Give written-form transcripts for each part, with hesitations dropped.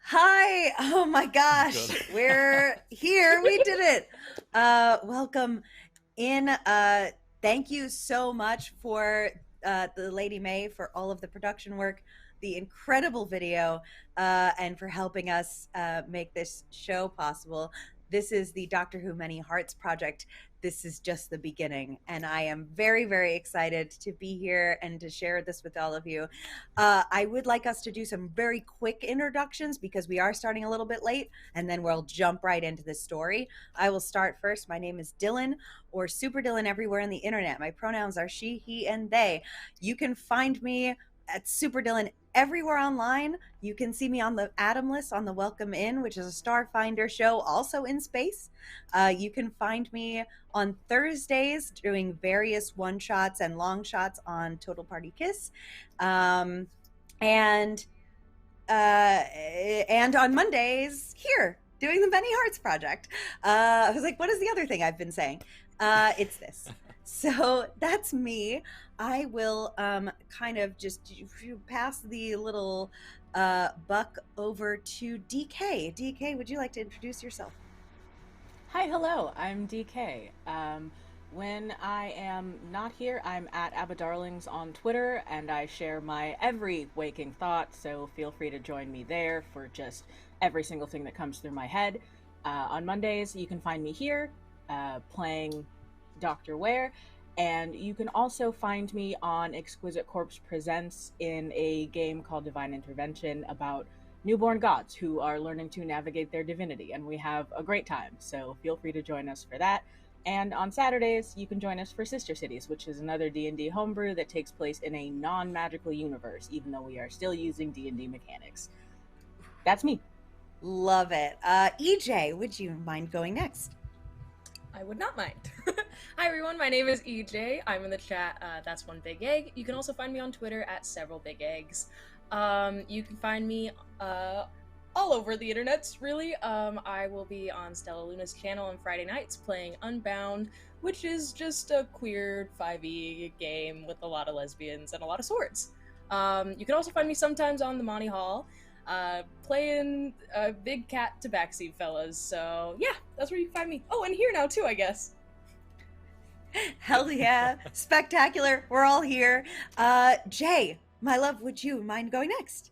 Hi. Oh my gosh. Good. We're here. We did it. Welcome in. Thank you so much for the Lady May for all of the production work, the incredible video, and for helping us make this show possible. This is the Doctor Who Many Hearts project. This is just the beginning, and I am very, very excited to be here and to share this with all of you. I would like us to do some very quick introductions because we are starting a little bit late, and then we'll jump right into the story. I will start first. My name is Dylan, or Super Dylan everywhere on the internet. My pronouns are she, he, and they. You can find me at Super Dylan everywhere online. You can see me on the Atom list on the Welcome In, which is a Starfinder show also in space. You can find me on Thursdays doing various one shots and long shots on Total Party Kiss. Um, and and on Mondays here doing the Many Hearts project. I was like, what is the other thing I've been saying? It's this. So that's me. I will kind of just pass the little buck over to DK. DK, would you like to introduce yourself? Hi, hello, I'm DK. When I am not here, I'm at AbbaDarlings on Twitter, and I share my every waking thought, so feel free to join me there for just every single thing that comes through my head. On Mondays, you can find me here playing Dr. Ware, and you can also find me on Exquisite Corpse Presents in a game called Divine Intervention about newborn gods who are learning to navigate their divinity, and we have a great time, so feel free to join us for that. And on Saturdays, you can join us for Sister Cities, which is another D&D homebrew that takes place in a non-magical universe, even though we are still using D&D mechanics. That's me. Love it. EJ, would you mind going next? I would not mind. Hi everyone, my name is EJ. I'm in the chat. That's one big egg. You can also find me on Twitter at several big eggs. You can find me all over the internets, really. I will be on Stella Luna's channel on Friday nights playing Unbound, which is just a queer 5e game with a lot of lesbians and a lot of swords. You can also find me sometimes on the Monty Hall, playing big cat tabaxi fellas. So yeah, that's where you can find me. Oh, and here now too, I guess. Hell yeah. Spectacular. We're all here. Jay, my love, would you mind going next?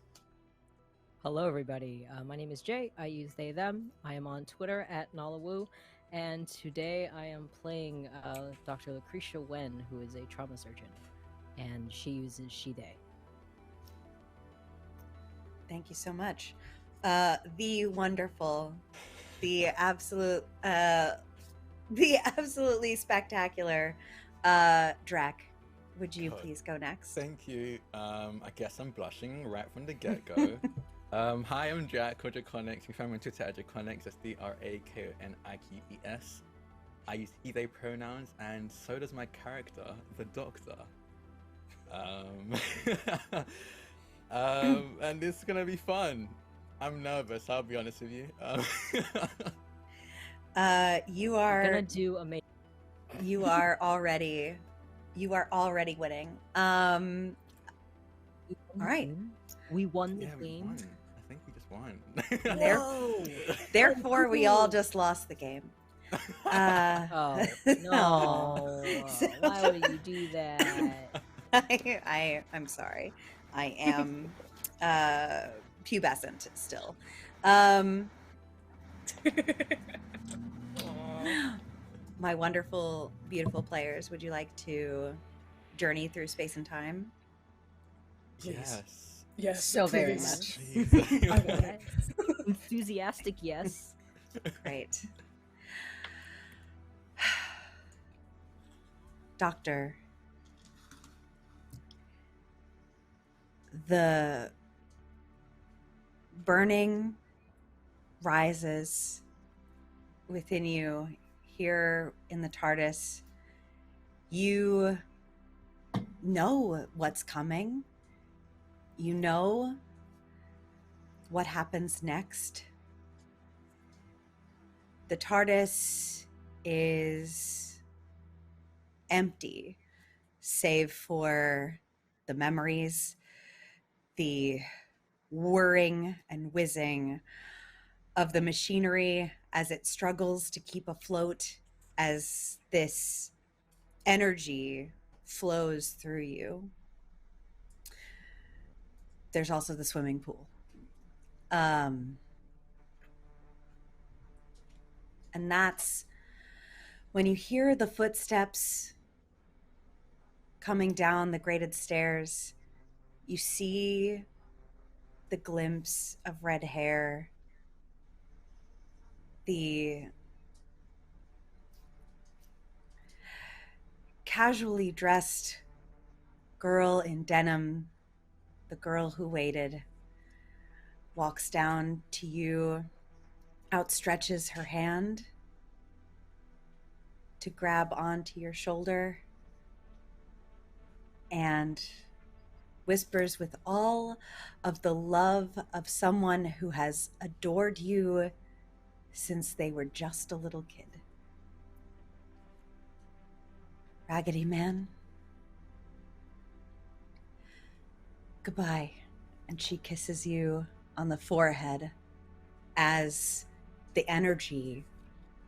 Hello, everybody. My name is Jay. I use they, them. I am on Twitter at Nalawu, and today I am playing Dr. Lucretia Wen, who is a trauma surgeon, and she uses she, they. Thank you so much. The wonderful, the absolutely spectacular Drac. Would you please go next? Thank you. I guess I'm blushing right from the get-go. Hi, I'm Jack, or Draconics. You find me on Twitter at Draconics. That's DRAKONIQES. I use he, they pronouns, and so does my character, the Doctor. And this is gonna be fun. I'm nervous, I'll be honest with you. You We're are gonna do amazing. you are already winning. All right. We won the Yeah, we game. won. I think we just won. Whoa. Therefore, we all just lost the game. Oh no! Why would you do that? I'm sorry. I am pubescent still. My wonderful, beautiful players, would you like to journey through space and time? Yes. Yes, So very please. much. Please. I want it. Enthusiastic, yes. Great. Doctor, the burning rises within you here in the TARDIS. You know what's coming. You know what happens next. The TARDIS is empty, save for the memories, the whirring and whizzing of the machinery as it struggles to keep afloat, as this energy flows through you. There's also the swimming pool. And that's when you hear the footsteps coming down the graded stairs. You see the glimpse of red hair, the casually dressed girl in denim, the girl who waited, walks down to you, outstretches her hand to grab onto your shoulder, and whispers with all of the love of someone who has adored you since they were just a little kid. Raggedy Man, goodbye. And she kisses you on the forehead as the energy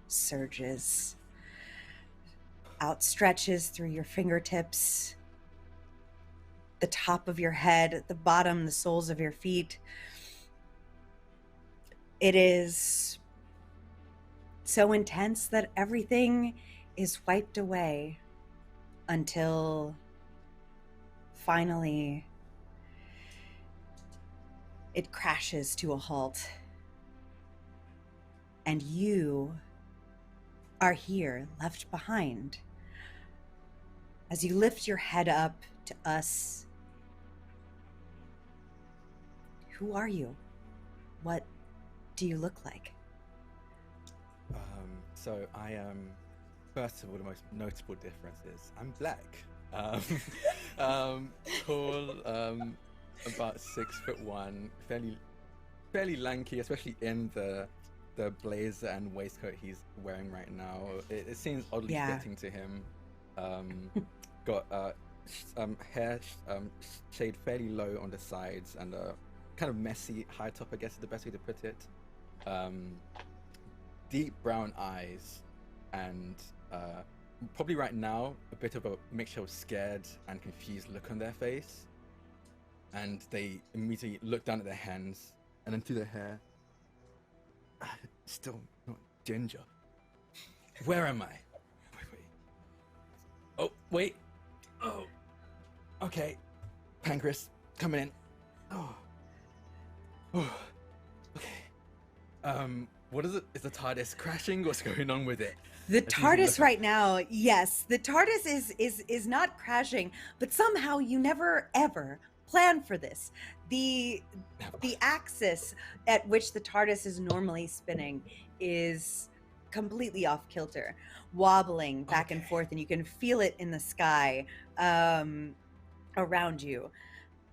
surges, outstretches through your fingertips, the top of your head, the bottom, the soles of your feet. It is so intense that everything is wiped away until finally it crashes to a halt. And you are here, left behind. As you lift your head up to us, who are you? What do you look like? So I am, first of all, the most notable difference is I'm black. Tall, about 6'1", fairly lanky, especially in the blazer and waistcoat he's wearing right now. It seems oddly fitting to him. Got hair shade fairly low on the sides and a kind of messy high top, I guess is the best way to put it. Deep brown eyes, and probably right now a bit of a mixture of scared and confused look on their face, and they immediately look down at their hands and then through their hair. Still not ginger. Where am I? Wait. Oh, wait. Oh, okay. Pancreas coming in. Oh, okay. What is it? Is the TARDIS crashing? What's going on with it? The TARDIS right now, yes, the TARDIS is not crashing, but somehow you never ever plan for this. The axis at which the TARDIS is normally spinning is completely off kilter, wobbling back and forth, and you can feel it in the sky around you,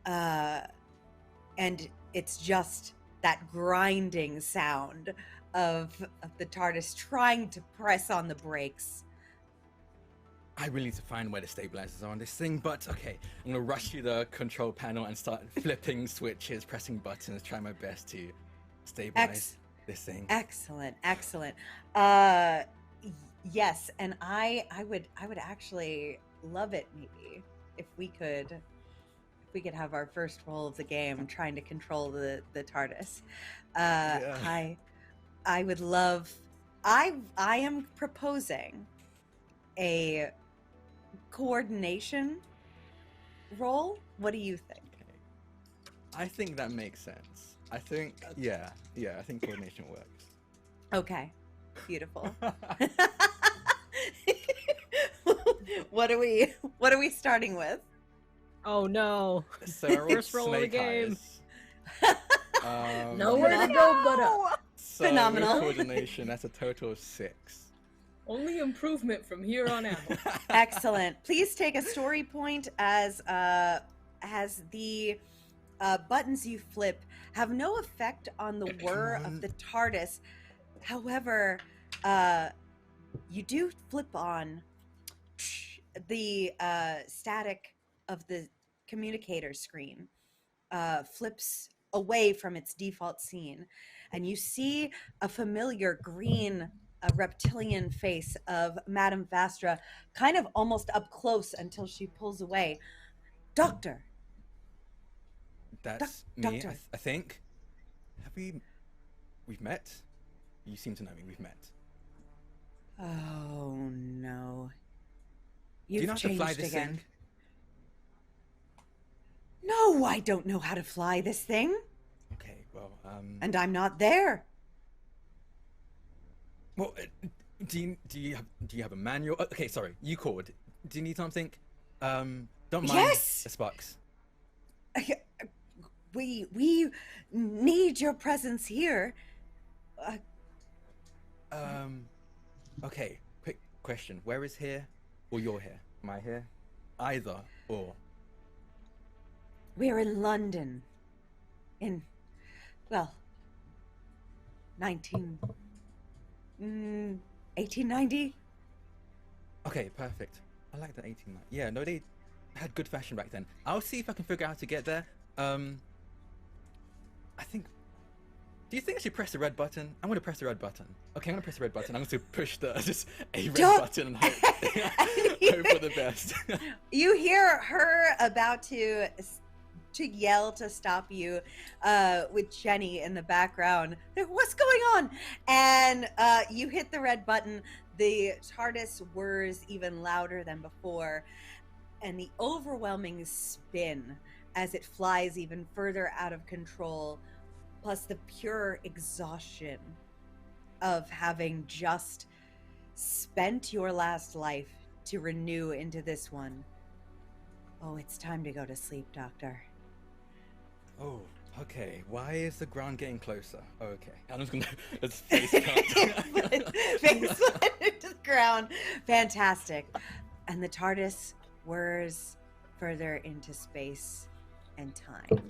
and it's just that grinding sound of the TARDIS trying to press on the brakes. I really need to find where the stabilizers are on this thing, but okay, I'm gonna rush to the control panel and start flipping switches, pressing buttons, try my best to stabilize this thing. Excellent. Yes, and I would actually love it maybe if we could have our first roll of the game trying to control the TARDIS. I would love. I am proposing a coordination roll. What do you think? Okay. I think that makes sense. I think I think coordination works. Okay, beautiful. What are we starting with? Oh no! First roll of the game. Nowhere to go but up. So Phenomenal. with coordination, that's a total of 6. Only improvement from here on out. Excellent. Please take a story point as the buttons you flip have no effect on the whir of the TARDIS. However, you do flip on the static of the communicator screen flips away from its default scene, and you see a familiar green, reptilian face of Madame Vastra, kind of almost up close until she pulls away. Doctor, That's me, doctor. I think. Have we've met? You seem to know me. We've met. Oh no. Do you You've know how to fly changed this again. thing? No, I don't know how to fly this thing. Okay, well, And I'm not there. well, do you have a manual? Okay, sorry, you called. Do you need something? Don't mind Yes! the sparks. We need your presence here. Okay, quick question. Where is here or you're here? Am I here? Either or. We're in London. In, well, 1890? Okay, perfect. I like the 1890. Yeah, no, they had good fashion back then. I'll see if I can figure out how to get there. I think. Do you think I should press the red button? I'm gonna press the red button. Okay, I'm gonna press the red button. I'm going to push just a red button and hope, hope for the best. You hear her about to yell to stop you, with Jenny in the background. What's going on? And you hit the red button. The TARDIS whirs even louder than before, and the overwhelming spin as it flies even further out of control, plus the pure exhaustion of having just spent your last life to renew into this one. Oh, it's time to go to sleep, Doctor. Oh, okay. Why is the ground getting closer? Okay. I'm just gonna let's face plant. Face plant into the ground. Fantastic. And the TARDIS whirs further into space and time.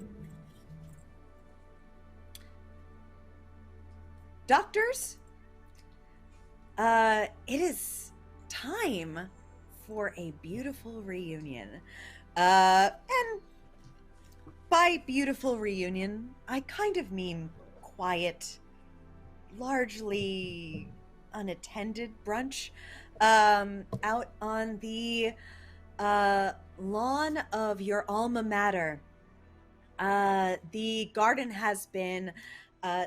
Doctors, it is time for a beautiful reunion. And by beautiful reunion, I kind of mean quiet, largely unattended brunch out on the lawn of your alma mater. The garden has been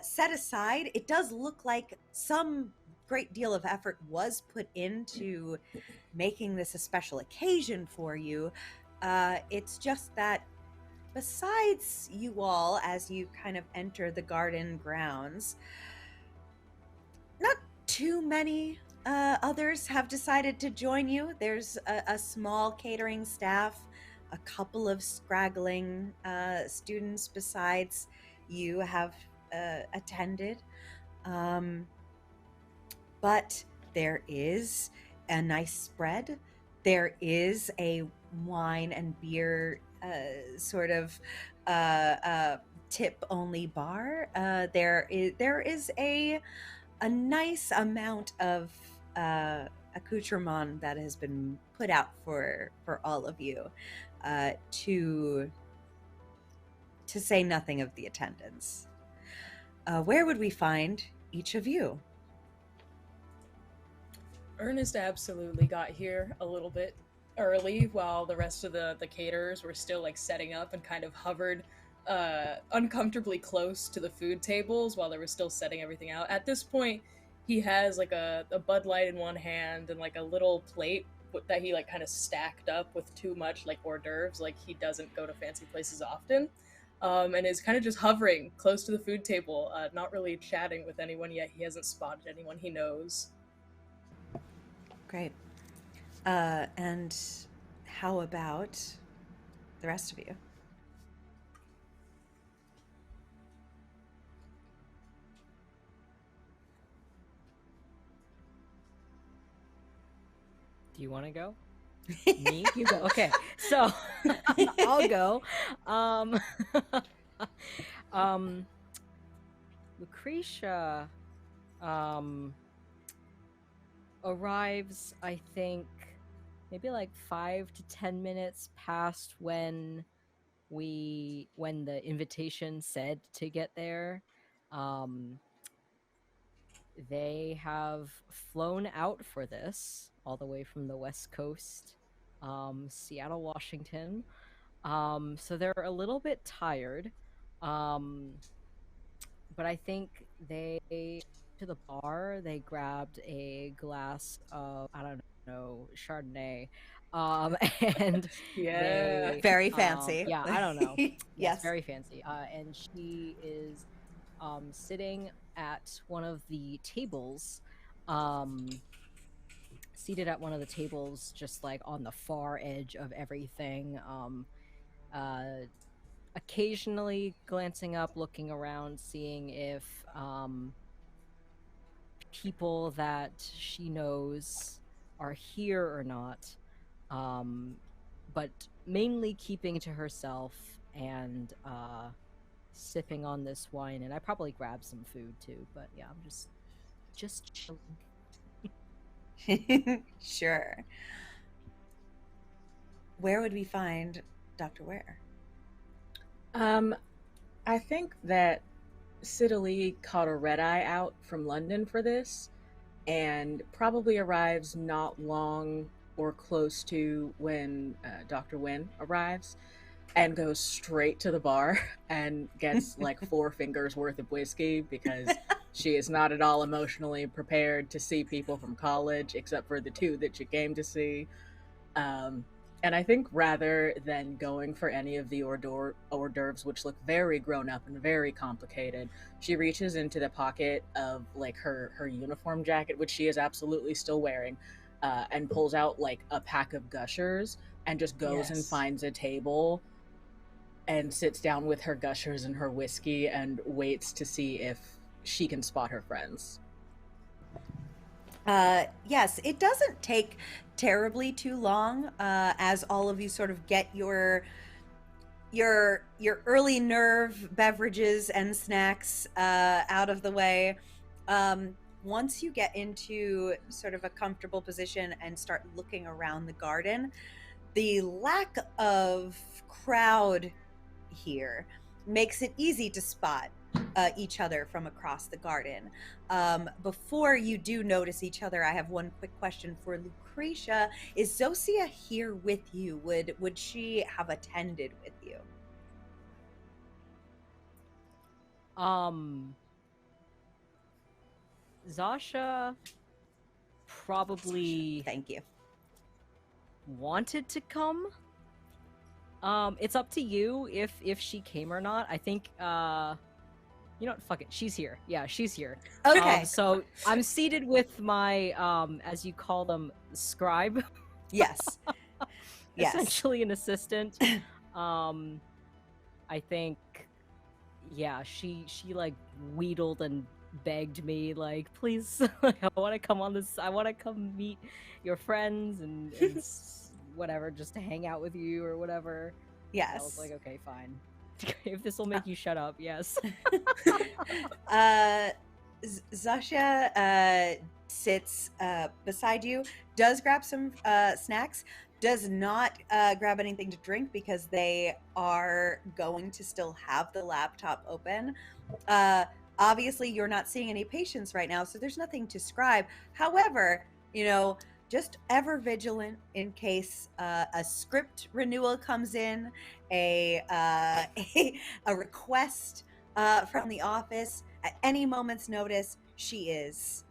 set aside. It does look like some great deal of effort was put into making this a special occasion for you. It's just that besides you all, as you kind of enter the garden grounds, not too many others have decided to join you. There's a small catering staff, a couple of straggling students besides you have attended. But there is a nice spread. There is a wine and beer sort of tip only bar. There is a nice amount of accoutrement that has been put out for all of you, to say nothing of the attendance. Where would we find each of you? Ernest absolutely got here a little bit early while the rest of the caterers were still like setting up and kind of hovered uncomfortably close to the food tables while they were still setting everything out. At this point, he has like a Bud Light in one hand and like a little plate that he like kind of stacked up with too much like hors d'oeuvres. Like he doesn't go to fancy places often, and is kind of just hovering close to the food table, not really chatting with anyone yet. He hasn't spotted anyone he knows. Great. And how about the rest of you? Do you want to go? Me? You go. Okay. So I'll go. Lucretia arrives, I think, maybe like 5 to 10 minutes past when when the invitation said to get there, they have flown out for this all the way from the West Coast, Seattle, Washington. So they're a little bit tired. Um, but I think they to the bar, they grabbed a glass of, I don't know, Chardonnay. Um, and Yeah. they Very fancy. yeah, I don't know. Yes, Yes. very fancy. And she is sitting at one of the tables, um, seated at one of the tables, just like on the far edge of everything. Uh, Occasionally glancing up, looking around, seeing if people that she knows are here or not, but mainly keeping to herself and sipping on this wine. And I probably grabbed some food too, but yeah, I'm just chilling. Sure. Where would we find Dr. Ware? I think that Siddeley caught a red eye out from London for this, and probably arrives not long or close to when Dr. Wynn arrives, and goes straight to the bar and gets like 4 fingers worth of whiskey because she is not at all emotionally prepared to see people from college except for the 2 that she came to see. And I think rather than going for any of the hors d'oeuvres, which look very grown up and very complicated, she reaches into the pocket of like her uniform jacket, which she is absolutely still wearing, and pulls out like a pack of Gushers and just goes and Yes. finds a table and sits down with her Gushers and her whiskey and waits to see if she can spot her friends. Yes, it doesn't take terribly too long as all of you sort of get your early nerve beverages and snacks out of the way. Once you get into sort of a comfortable position and start looking around the garden, the lack of crowd here makes it easy to spot each other from across the garden. Before you do notice each other, I have one quick question for Lucretia. Is Zosia here with you? Would she have attended with you? Zasha probably Thank you. wanted to come. It's up to you if she came or not. I think you know what, fuck it, she's here. Yeah, she's here. Okay. So I'm seated with my as you call them, scribe. Yes. Yes. Essentially an assistant. I think, yeah, she like wheedled and begged me like, please, I want to come on this, I want to come meet your friends and whatever, just to hang out with you or whatever. Yes. I was like, okay, fine. If this will make you shut up, yes. Zasha sits beside you, does grab some snacks, does not grab anything to drink because they are going to still have the laptop open. Obviously, you're not seeing any patients right now, so there's nothing to scribe. However, you know, just ever vigilant in case a script renewal comes in, a request from the office at any moment's notice. She is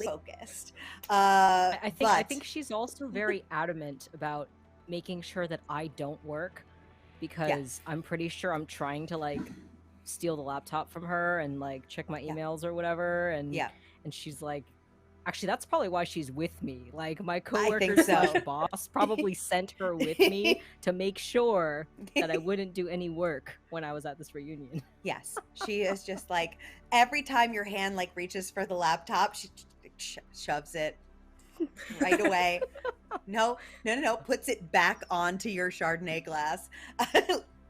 focused. I think she's also very adamant about making sure that I don't work, because I'm pretty sure I'm trying to like steal the laptop from her and like check my emails or whatever, and she's like, actually, that's probably why she's with me. Like, my coworker slash boss probably sent her with me to make sure that I wouldn't do any work when I was at this reunion. Yes, she is just like, every time your hand like reaches for the laptop, she shoves it right away. No, puts it back onto your Chardonnay glass.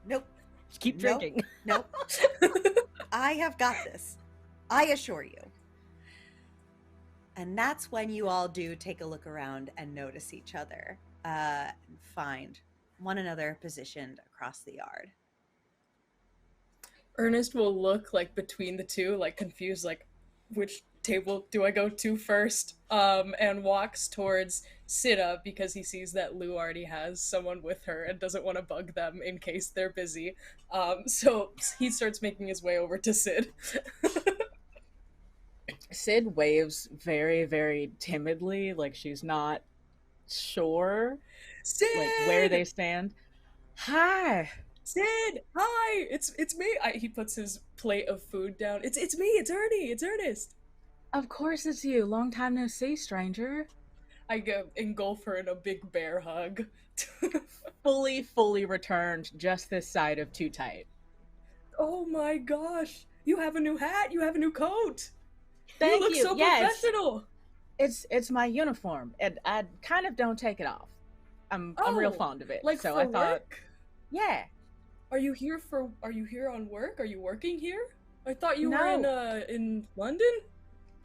Nope. Just keep drinking. Nope. I have got this. I assure you. And that's when you all do take a look around and notice each other and find one another positioned across the yard. Ernest will look like between the two, like confused, like which table do I go to first? And walks towards Sita because he sees that Lou already has someone with her and doesn't want to bug them in case they're busy. So he starts making his way over to Sid. Sid waves very, very timidly, like she's not sure Sid, like where they stand. Hi. Sid, hi, it's me. He puts his plate of food down. It's me. It's Ernie. It's Ernest. Of course it's you. Long time no see, stranger. I go engulf her in a big bear hug. Fully returned, just this side of too tight. Oh my gosh! You have a new hat. You have a new coat. Thank you look you. so professional. It's my uniform, and I kind of don't take it off. I'm real fond of it. Like so for I thought, work? yeah. Are you here on work? Are you working here? I thought you were in London.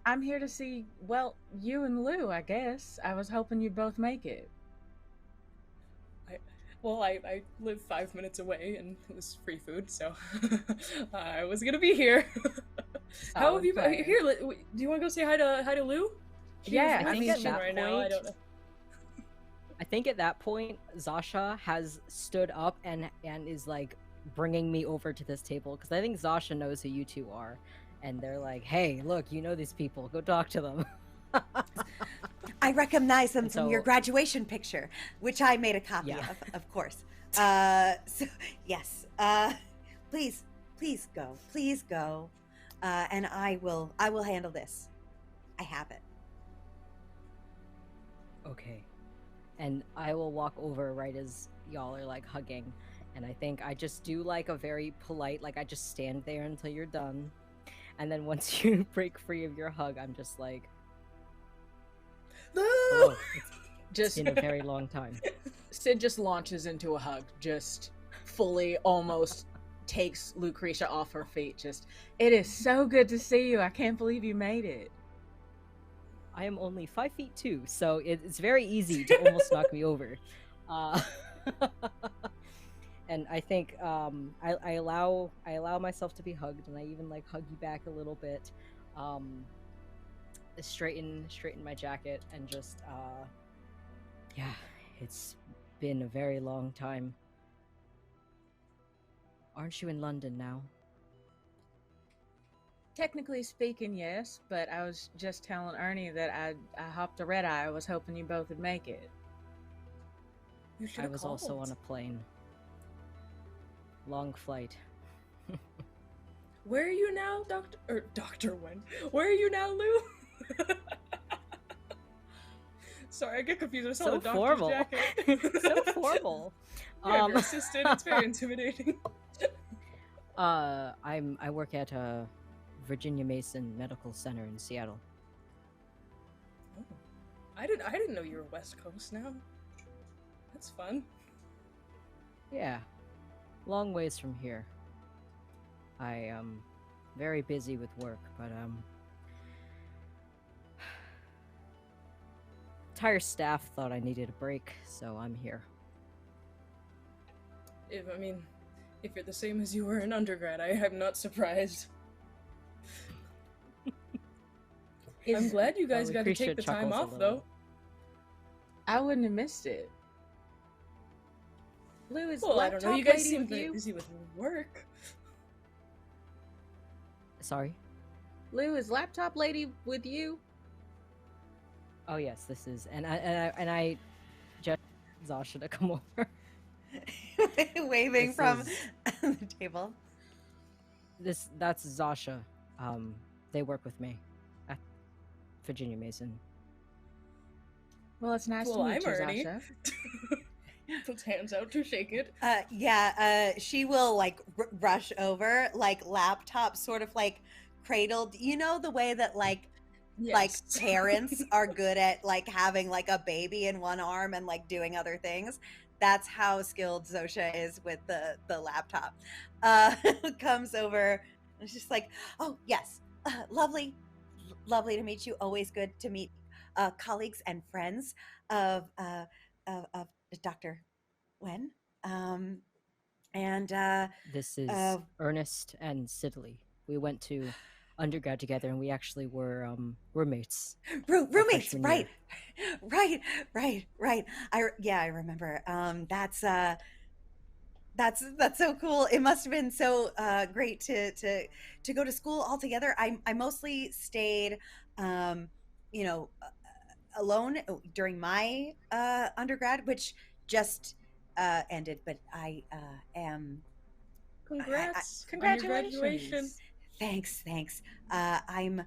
I'm here to see, well, you and Lou, I guess. I was hoping you'd both make it. I live 5 minutes away and it was free food, so I was gonna be here. How have you been? Here, do you want to go say hi to Lou? Yeah, I think at that right now, I don't know. I think at that point, Zasha has stood up and is like bringing me over to this table because I think Zasha knows who you two are, and they're like, "Hey, look, you know these people. Go talk to them." I recognize them from your graduation picture, which I made a copy of course. So yes, please go, and I will handle this. I have it. Okay. And I will walk over right as y'all are like hugging, and I think I just do like a very polite, like I just stand there until you're done, and then once you break free of your hug, I'm just like, oh, it's been a very long time. Sid just launches into a hug, just fully almost takes Lucretia off her feet. Just, it is so good to see you. I can't believe you made it. I am only 5'2", so it's very easy to almost knock me over. And I think I allow myself to be hugged, and I even like hug you back a little bit. Straighten my jacket, and just yeah, it's been a very long time. Aren't you in London now? Technically speaking, yes, but I was just telling Ernie that I hopped a red eye. I was hoping you both would make it. I was also on a plane. Long flight. Where are you now, Dr. Wen? Where are you now, Lou? Sorry, I get confused. I saw the doctor's formal. jacket. So formal. Yeah, your assistant. It's very intimidating. I work at a Virginia Mason Medical Center in Seattle. Oh. I didn't know you were West Coast now. That's fun. Yeah. Long ways from here. I am very busy with work, but entire staff thought I needed a break, so I'm here. If you're the same as you were in undergrad, I'm not surprised. I'm glad you guys got to take the time off, though. I wouldn't have missed it. Lou, is I don't know. You guys seem very busy with work. Sorry? Lou, is laptop lady with you? Oh yes, this is, and I just Zasha to come over. Waving This from is- the table. That's Zasha. They work with me at Virginia Mason. Well, it's nice to Well, meet I'm you, Ernie. Zasha. Puts hands out to shake it. She will like rush over, like laptop sort of like cradled. You know the way that like parents are good at like having like a baby in one arm and like doing other things. That's how skilled Zosha is with the laptop. Comes over and she's like, oh yes, lovely to meet you. Always good to meet colleagues and friends of Dr. Wen. And This is Ernest and Sidley. We went to undergrad together, and we actually were roommates. roommates, freshman right? year. Right. I remember. That's so cool. It must have been so great to go to school all together. I mostly stayed, you know, alone during my undergrad, which just ended. But I am. Congrats on your graduation. Congratulations. Thanks. I'm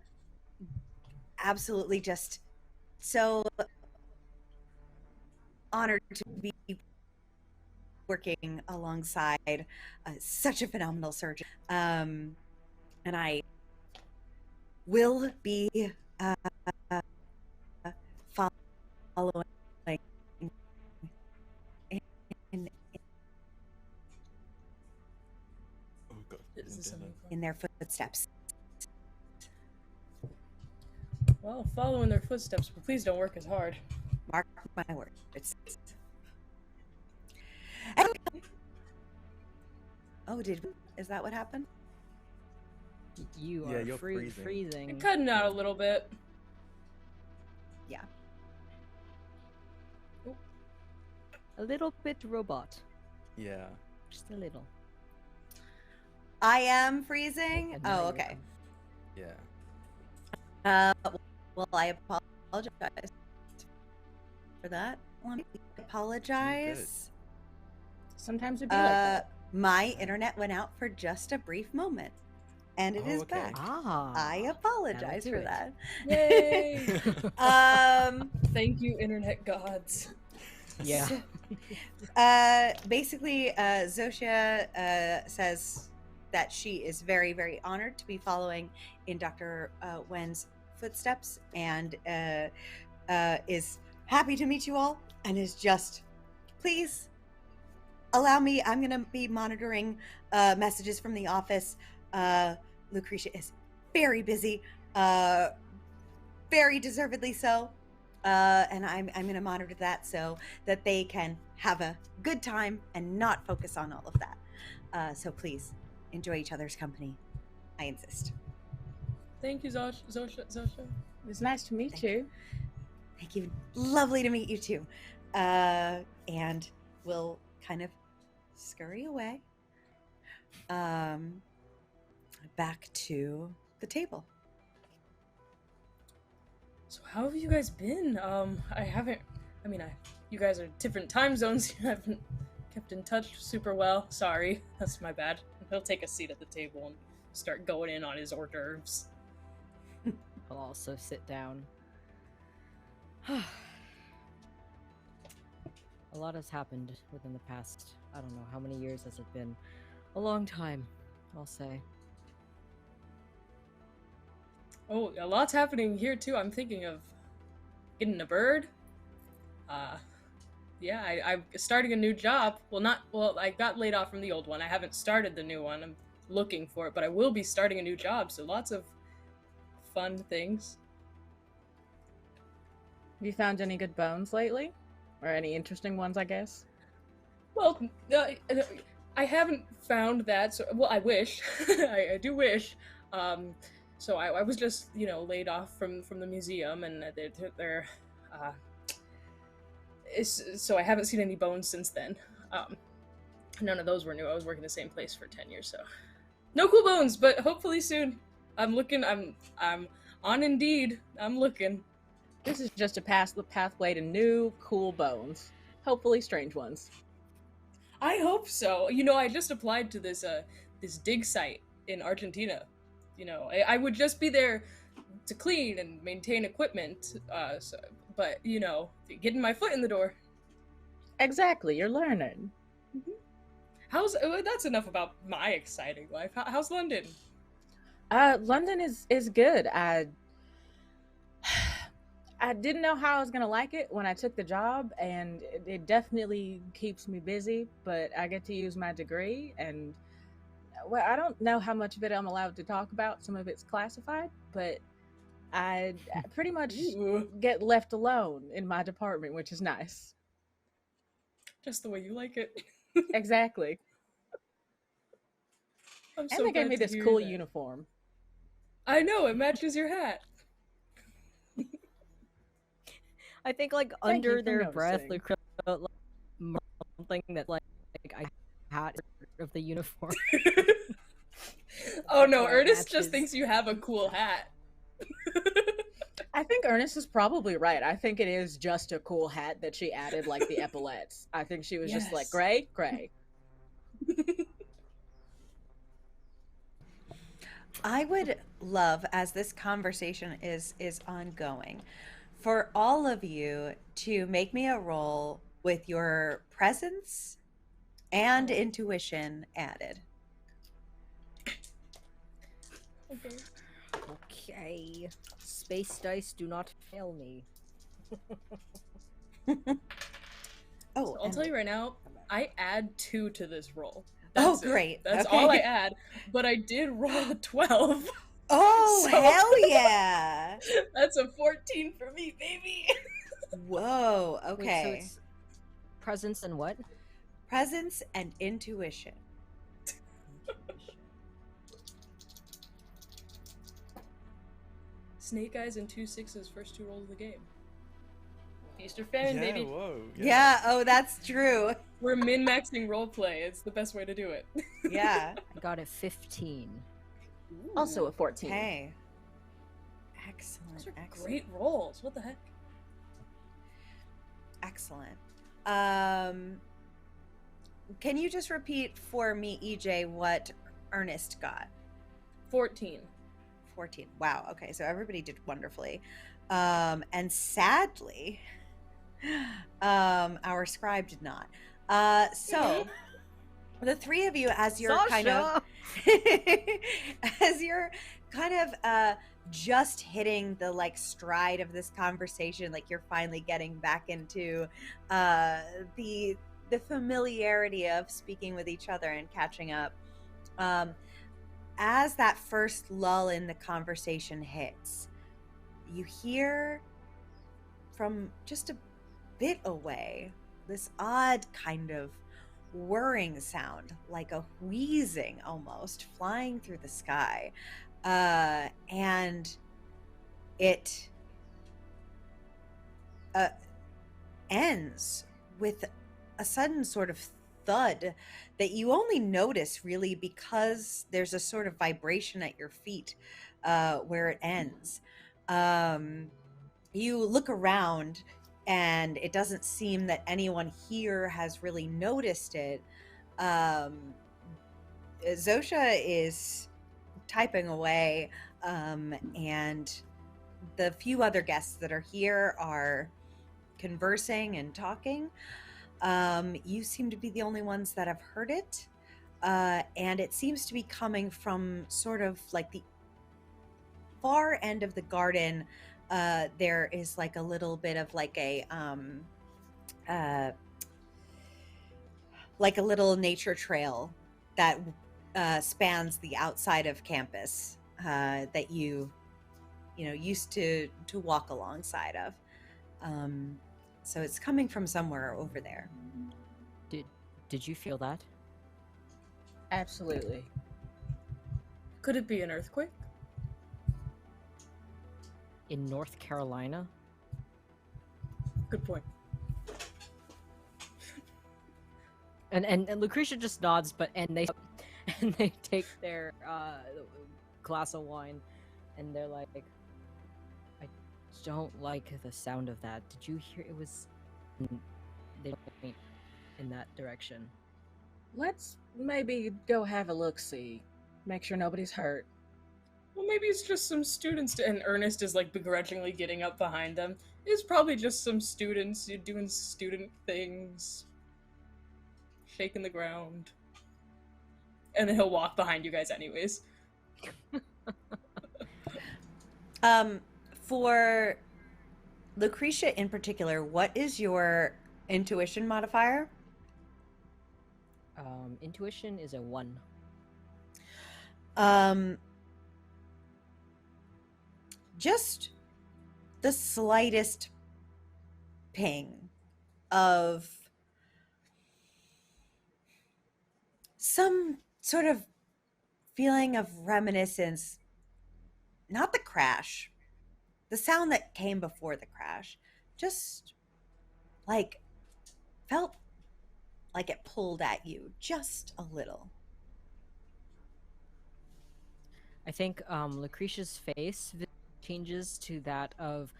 absolutely just so honored to be working alongside such a phenomenal surgeon. And I will be uh, following in, Oh god. Is this something? in their footsteps. Well, follow in their footsteps, but please don't work as hard. Mark my word. Oh, is that what happened? You Yeah, are you're freezing. freezing. You're cutting out a little bit. Yeah. A little bit robot. Yeah. Just a little. I am freezing. And now Oh, you're okay. Yeah. Well, I apologize for that. Let me apologize. Sometimes it'd be like that. My internet went out for just a brief moment, and it is okay. back. Ah. I apologize do for it. that. Yay! Thank you, internet gods. Yeah. Basically, Zosia says that she is very, very honored to be following in Dr. Wen's footsteps, and is happy to meet you all, and is just, please allow me. I'm going to be monitoring messages from the office. Lucretia is very busy, very deservedly so. And I'm going to monitor that so that they can have a good time and not focus on all of that. So please enjoy each other's company. I insist. Thank you, Zosha. It was nice to meet Thank you. Thank you. Lovely to meet you too. And we'll kind of scurry away back to the table. So how have you guys been? You guys are different time zones. You haven't kept in touch super well. Sorry, that's my bad. He'll take a seat at the table and start going in on his hors d'oeuvres. I'll also sit down. A lot has happened within the past, I don't know, how many years has it been? A long time, I'll say. Oh, a lot's happening here too. I'm thinking of getting a bird. I'm starting a new job. I got laid off from the old one. I haven't started the new one. I'm looking for it, but I will be starting a new job, so lots of fun things. Have you found any good bones lately? Or any interesting ones, I guess? Well, I haven't found that. So, well, I wish. I do wish. So I was just, laid off from the museum, and so I haven't seen any bones since then. None of those were new. I was working the same place for 10 years, so no cool bones, but hopefully soon. I'm looking. I'm on Indeed. I'm looking. This is just a pathway to new, cool bones. Hopefully strange ones. I hope so. I just applied to this dig site in Argentina. I would just be there to clean and maintain equipment. But getting my foot in the door. Exactly, you're learning. Mm-hmm. That's enough about my exciting life. How's London? London is good. I didn't know how I was gonna like it when I took the job, and it definitely keeps me busy. But I get to use my degree, and I don't know how much of it I'm allowed to talk about. Some of it's classified, but I pretty much get left alone in my department, which is nice. Just the way you like it. Exactly. I'm And so they gave glad me to this hear cool that. uniform. I know, it matches your hat. I think like Thank you under for their breath, noticing. like something that like I hat of the uniform. Oh no, So it Ernest just matches. thinks you have a cool hat. I think Ernest is probably right. I think it is just a cool hat that she added like the epaulets. I think she was just like, Yes. gray, gray. I would love, as this conversation is ongoing, for all of you to make me a roll with your presence and intuition added. Okay. Okay. Space dice do not fail me. Oh, So I'll tell you right now, I add 2 to this roll. Oh, That's it. great. That's Okay. all I add. But I did roll a 12. Oh, So- hell yeah. That's a 14 for me, baby. Whoa. Okay. Wait, so it's presence and what? Presence and intuition. Snake Eyes and 2 6s, first 2 rolls of the game. Feast or famine, Yeah, baby. whoa. Yeah. Oh, that's true. We're min-maxing roleplay. It's the best way to do it. Yeah. I got a 15. Also a 14. Okay. Excellent. Those are Excellent. great rolls. What the heck? Excellent. Can you just repeat for me, EJ, what Ernest got? 14. 14. Wow. Okay, so everybody did wonderfully. And sadly, our scribe did not. So the three of you, as you're kind of as you're kind of just hitting the like stride of this conversation, like you're finally getting back into the familiarity of speaking with each other and catching up. As that first lull in the conversation hits, you hear from just a bit away this odd kind of whirring sound, like a wheezing almost, flying through the sky. And it ends with a sudden sort of thud that you only notice really because there's a sort of vibration at your feet where it ends. You look around and it doesn't seem that anyone here has really noticed it. Zosha is typing away, and the few other guests that are here are conversing and talking. You seem to be the only ones that have heard it, and it seems to be coming from sort of like the far end of the garden. There is like a little bit of like a little nature trail that spans the outside of campus that you used to walk alongside of. So it's coming from somewhere over there. Did you feel that? Absolutely. Could it be an earthquake? In North Carolina? Good point. And Lucretia just nods, and they take their glass of wine, and they're like, I don't like the sound of that. Did you hear? It was. They point in that direction. Let's maybe go have a look-see. Make sure nobody's hurt. Well, maybe it's just some students, and Ernest is like begrudgingly getting up behind them. It's probably just some students doing student things, shaking the ground. And then he'll walk behind you guys anyways. For Lucretia in particular, what is your intuition modifier? Intuition is a 1. Just the slightest ping of some sort of feeling of reminiscence, not the crash, the sound that came before the crash, just like felt like it pulled at you just a little. I think Lucretia's face changes to that of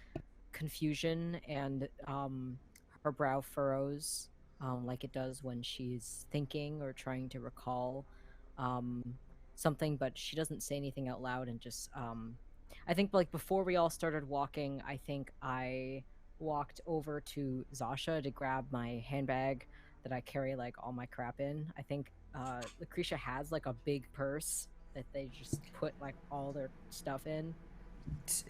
confusion, and her brow furrows like it does when she's thinking or trying to recall um, something, but she doesn't say anything out loud. And just I think, like, before we all started walking, I think I walked over to Zasha to grab my handbag that I carry like all my crap in. I think Lucretia has like a big purse that they just put like all their stuff in.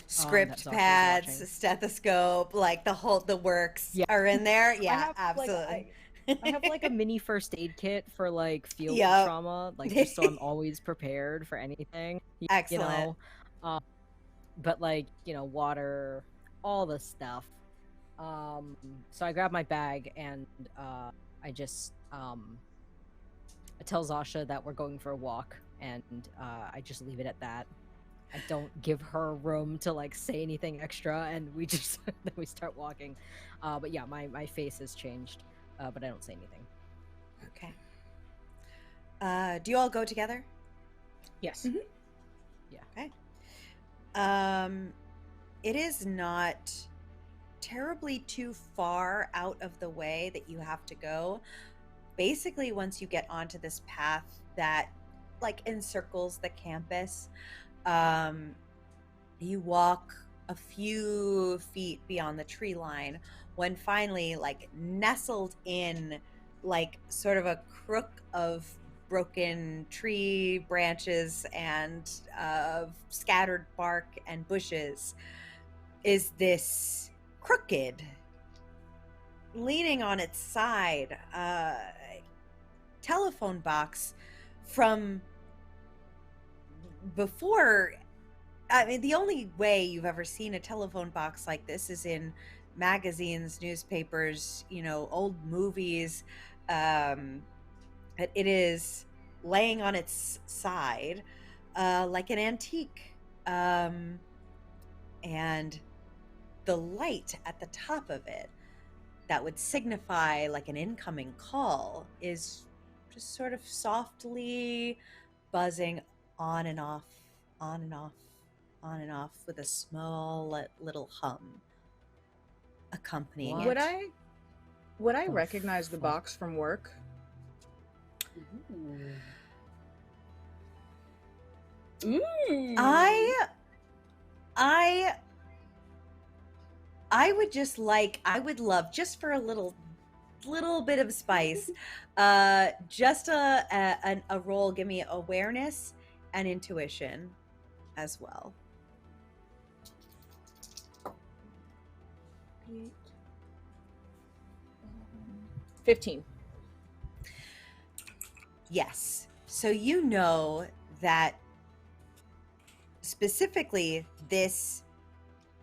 Script pads, stethoscope, like the works are in there. Yeah, absolutely. I have like a mini first aid kit for like field trauma, like just so I'm always prepared for anything. Excellent. But like, water, all the stuff. So I grab my bag and I just I tell Zasha that we're going for a walk, and I just leave it at that. I don't give her room to like say anything extra, and we just then we start walking. But yeah, my face has changed, but I don't say anything. Okay. Do you all go together? Yes. Mm-hmm. Yeah. Okay. It is not terribly too far out of the way that you have to go. Basically, once you get onto this path that like encircles the campus, you walk a few feet beyond the tree line when finally, like nestled in like sort of a crook of broken tree branches and scattered bark and bushes, is this crooked, leaning on its side, telephone box from before. I mean, the only way you've ever seen a telephone box like this is in magazines, newspapers, old movies. It is laying on its side like an antique. And the light at the top of it that would signify like an incoming call is just sort of softly buzzing on and off, on and off, on and off, with a small little hum accompanying it. Would I recognize the box from work? Ooh. I would love, just for a little bit of spice, just a roll. Give me awareness and intuition as well. 15. Yes. So you know that specifically this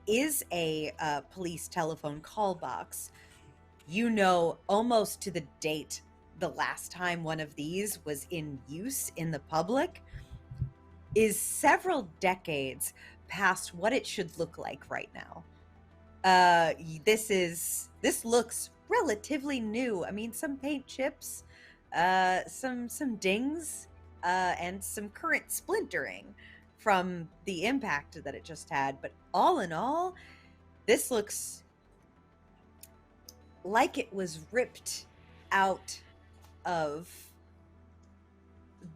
is a police telephone call box. You know almost to the date the last time one of these was in use in the public is several decades past what it should look like right now. This looks relatively new. I mean, some paint chips, some dings, and some current splintering from the impact that it just had. But all in all, this looks like it was ripped out of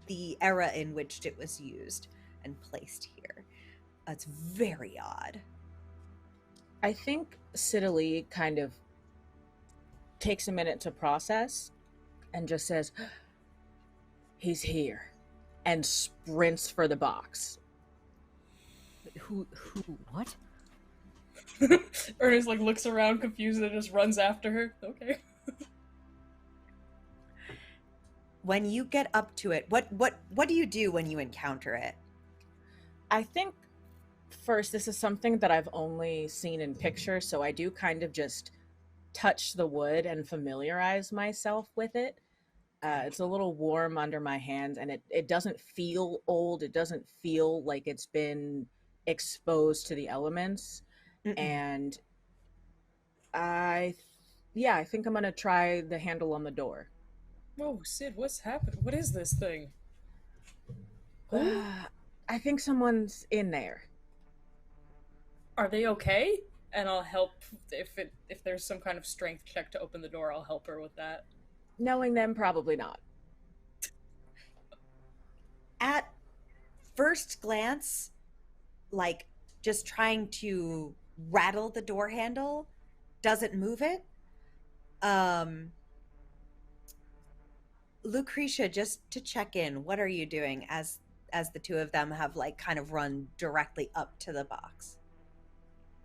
the era in which it was used and placed here. It's very odd. I think Siddalee kind of takes a minute to process and just says, "He's here," and sprints for the box. Who, what? Ernest like looks around confused and just runs after her. Okay. When you get up to it, what do you do when you encounter it? I think first, this is something that I've only seen in pictures, so I do kind of just touch the wood and familiarize myself with it. It's a little warm under my hands, and it doesn't feel old. It doesn't feel like it's been exposed to the elements. Mm-mm. And I think I'm gonna try the handle on the door. Whoa, Sid, what's happened? What is this thing? Who? I think someone's in there. Are they okay? And I'll help if there's some kind of strength check to open the door. I'll help her with that. Knowing them, probably not. At first glance, like just trying to rattle the door handle doesn't move it. Lucretia, just to check in, what are you doing as the two of them have like kind of run directly up to the box?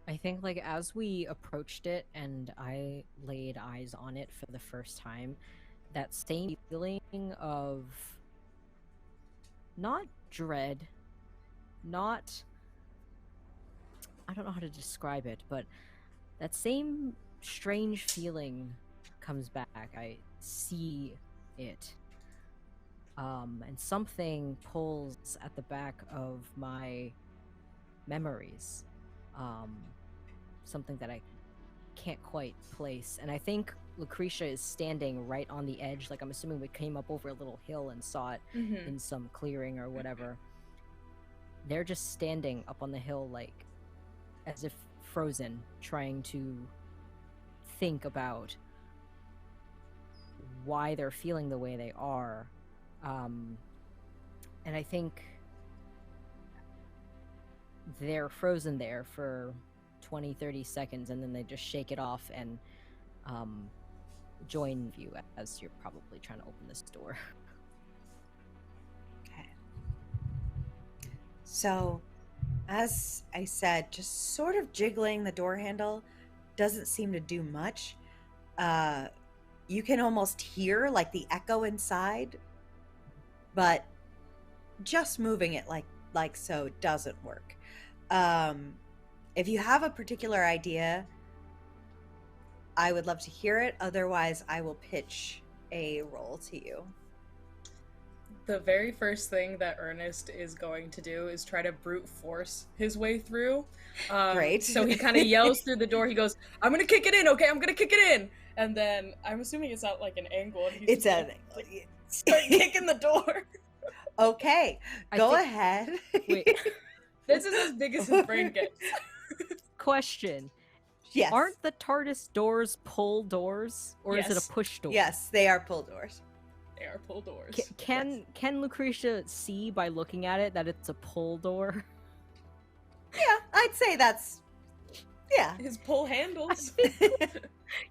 I think like as we approached it and I laid eyes on it for the first time, that same feeling of not dread, not, I don't know how to describe it, but that same strange feeling comes back. I see it. And something pulls at the back of my memories. Something that I can't quite place. And I think Lucretia is standing right on the edge. Like, I'm assuming we came up over a little hill and saw it in some clearing or whatever. They're just standing up on the hill, like, as if frozen, trying to think about why they're feeling the way they are. And I think they're frozen there for 20-30 seconds, and then they just shake it off and join you as you're probably trying to open this door. Okay. So, as I said, just sort of jiggling the door handle doesn't seem to do much. You can almost hear like the echo inside, but just moving it like so doesn't work. If you have a particular idea, I would love to hear it. Otherwise, I will pitch a roll to you. The very first thing that Ernest is going to do is try to brute force his way through. Great. So he kind of yells through the door. He goes, "I'm gonna kick it in, okay? I'm gonna kick it in." And then I'm assuming it's at like an angle. And he's It's just an gonna, angle. like, start kicking the door. Okay, go ahead. Wait. This is as big as his brain gets. Question. Yes. Aren't the TARDIS doors pull doors? Or is it Yes. a push door? Yes, they are pull doors. They are pull doors. Can Lucretia see by looking at it that it's a pull door? Yeah, I'd say that's... Yeah. His pull handles.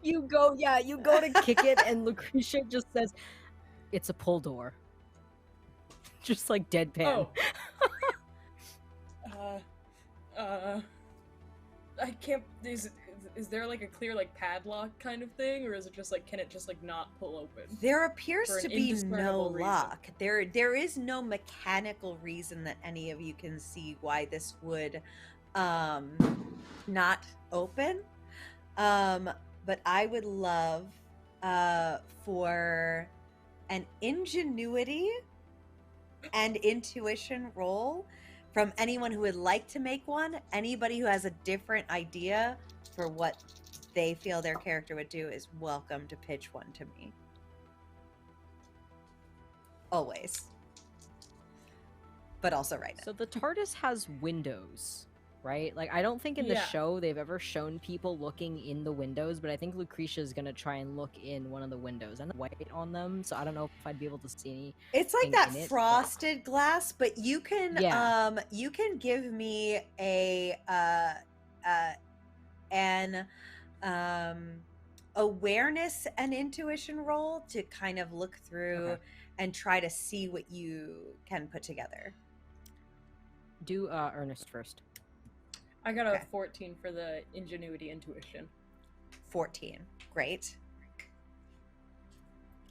You go to kick it, and Lucretia just says, "It's a pull door." Just like deadpan. Oh. I can't. Is there like a clear like padlock kind of thing, or is it just like can it just like not pull open? There appears For an to be no indiscernible reason. lock. There is no mechanical reason that any of you can see why this would not open. But I would love for an ingenuity and intuition roll from anyone who would like to make one. Anybody who has a different idea for what they feel their character would do is welcome to pitch one to me. Always. But also right now. So the TARDIS has windows, right? Like, I don't think in the Yeah. show they've ever shown people looking in the windows, but I think Lucretia's gonna try and look in one of the windows. And white on them, so I don't know if I'd be able to see any. It's like that in it, but- frosted glass, but you can you can give me an awareness and intuition roll to kind of look through Okay. and try to see what you can put together. Do Ernest first. I got a Okay. 14 for the ingenuity intuition. 14. Great.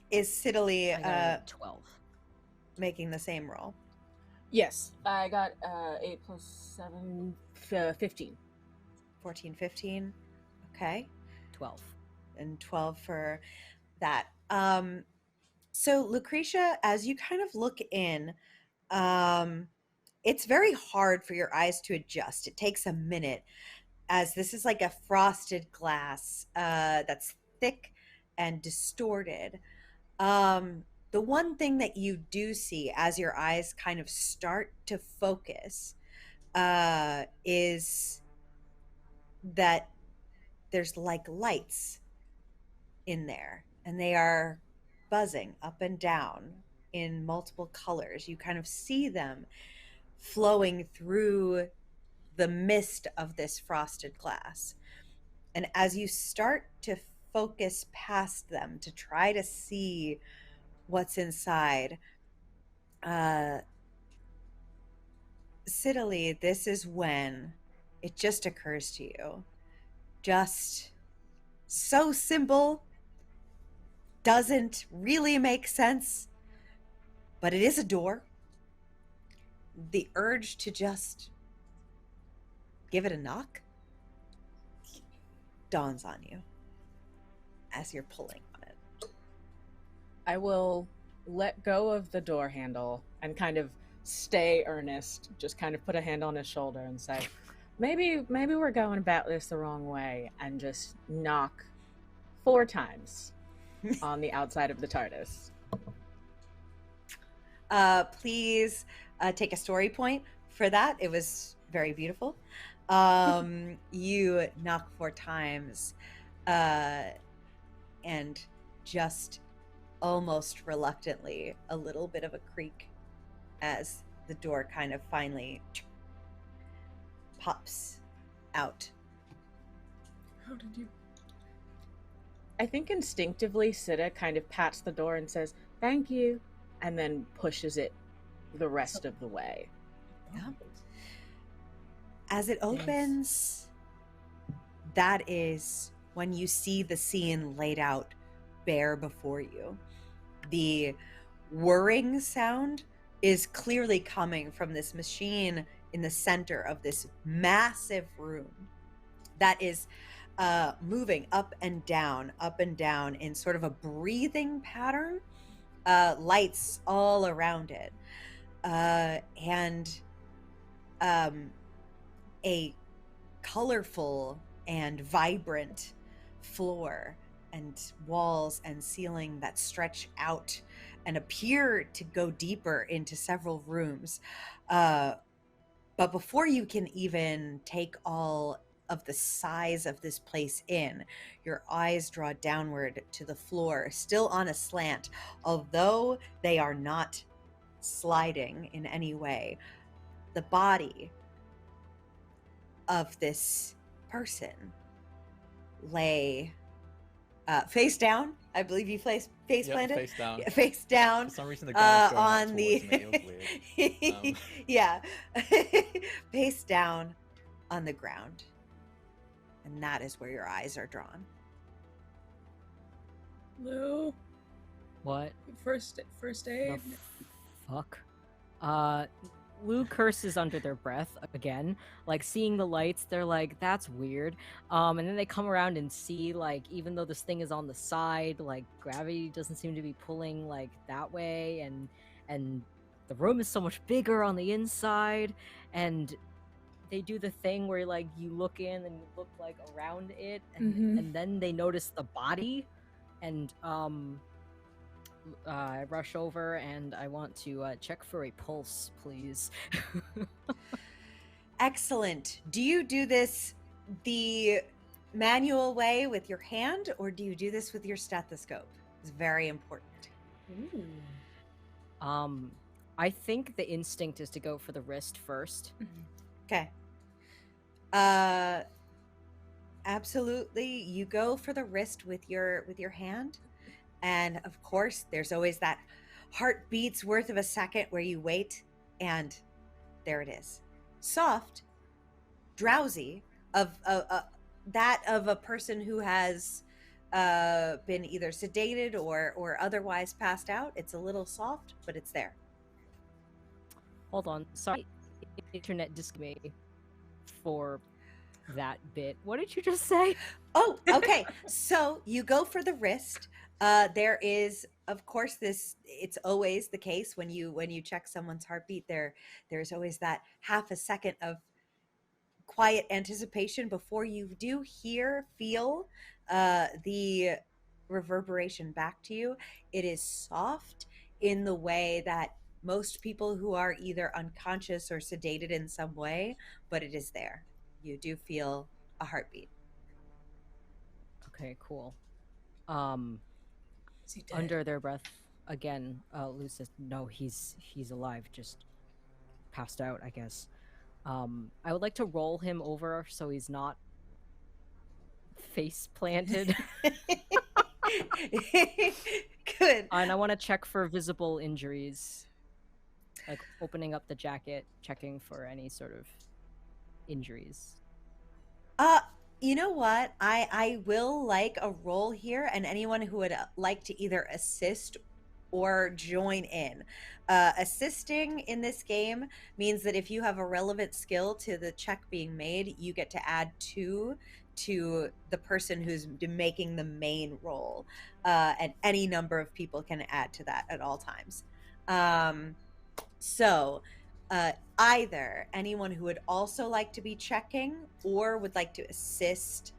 Is Sidley I got a 12. making the same roll? Yes, I got 8 plus 7, 15. 14, 15. Okay. 12. And 12 for that. So, Lucretia, as you kind of look in, it's very hard for your eyes to adjust. It takes a minute, as this is like a frosted glass that's thick and distorted. The one thing that you do see as your eyes kind of start to focus is that there's like lights in there, and they are buzzing up and down in multiple colors. You kind of see them flowing through the mist of this frosted glass. And as you start to focus past them to try to see what's inside, Citily, this is when it just occurs to you. Just so simple, doesn't really make sense, but it is a door. The urge to just give it a knock dawns on you as you're pulling on it. I will let go of the door handle and kind of stay earnest, just kind of put a hand on his shoulder and say, maybe we're going about this the wrong way, and just knock 4 times on the outside of the TARDIS. Please take a story point for that. It was very beautiful. You knock 4 times and just almost reluctantly, a little bit of a creak as the door kind of finally pops out. How did you? I think instinctively Sita kind of pats the door and says, "Thank you," and then pushes it the rest of the way. Yeah. As it opens, that is when you see the scene laid out bare before you. The whirring sound is clearly coming from this machine in the center of this massive room that is moving up and down in sort of a breathing pattern, lights all around it, and a colorful and vibrant floor and walls and ceiling that stretch out and appear to go deeper into several rooms. But before you can even take all of the size of this place in, your eyes draw downward to the floor, still on a slant, although they are not sliding in any way. The body of this person lay face down. I believe you face planted. Face down. Yeah, face down. For some reason, the guy was going on up the towards me. It was weird. yeah, face down on the ground, and that is where your eyes are drawn. Lou, What first aid. the fuck? Lou curses under their breath again. Like, seeing the lights, they're like, that's weird. And then they come around and see, like, even though this thing is on the side, like, gravity doesn't seem to be pulling, like, that way, and the room is so much bigger on the inside, and they do the thing where, like, you look in and you look, like, around it, and then they notice the body, and I rush over and I want to check for a pulse, please. Excellent. Do you do this the manual way with your hand, or do you do this with your stethoscope? It's very important. Ooh. I think the instinct is to go for the wrist first. Okay. Absolutely. You go for the wrist with your hand. And of course, there's always that heartbeat's worth of a second where you wait, and there it is. Soft, drowsy, of that of a person who has been either sedated or otherwise passed out. It's a little soft, but it's there. Hold on. Sorry, internet disked me for that bit. What did you just say? Oh, okay. So you go for the wrist. There is, of course, this. It's always the case when you check someone's heartbeat. There's always that half a second of quiet anticipation before you do feel the reverberation back to you. It is soft in the way that most people who are either unconscious or sedated in some way, but it is there. You do feel a heartbeat. Okay, cool. Is he dead? Under their breath again, Lou says, "No, he's alive, just passed out, I guess." I would like to roll him over so he's not face planted. Good. And I want to check for visible injuries, like opening up the jacket, checking for any sort of injuries. You know what? I will like a roll here, and anyone who would like to either assist or join in. Assisting in this game means that if you have a relevant skill to the check being made, you get to add 2 to the person who's making the main roll, and any number of people can add to that at all times. So either anyone who would also like to be checking or would like to assist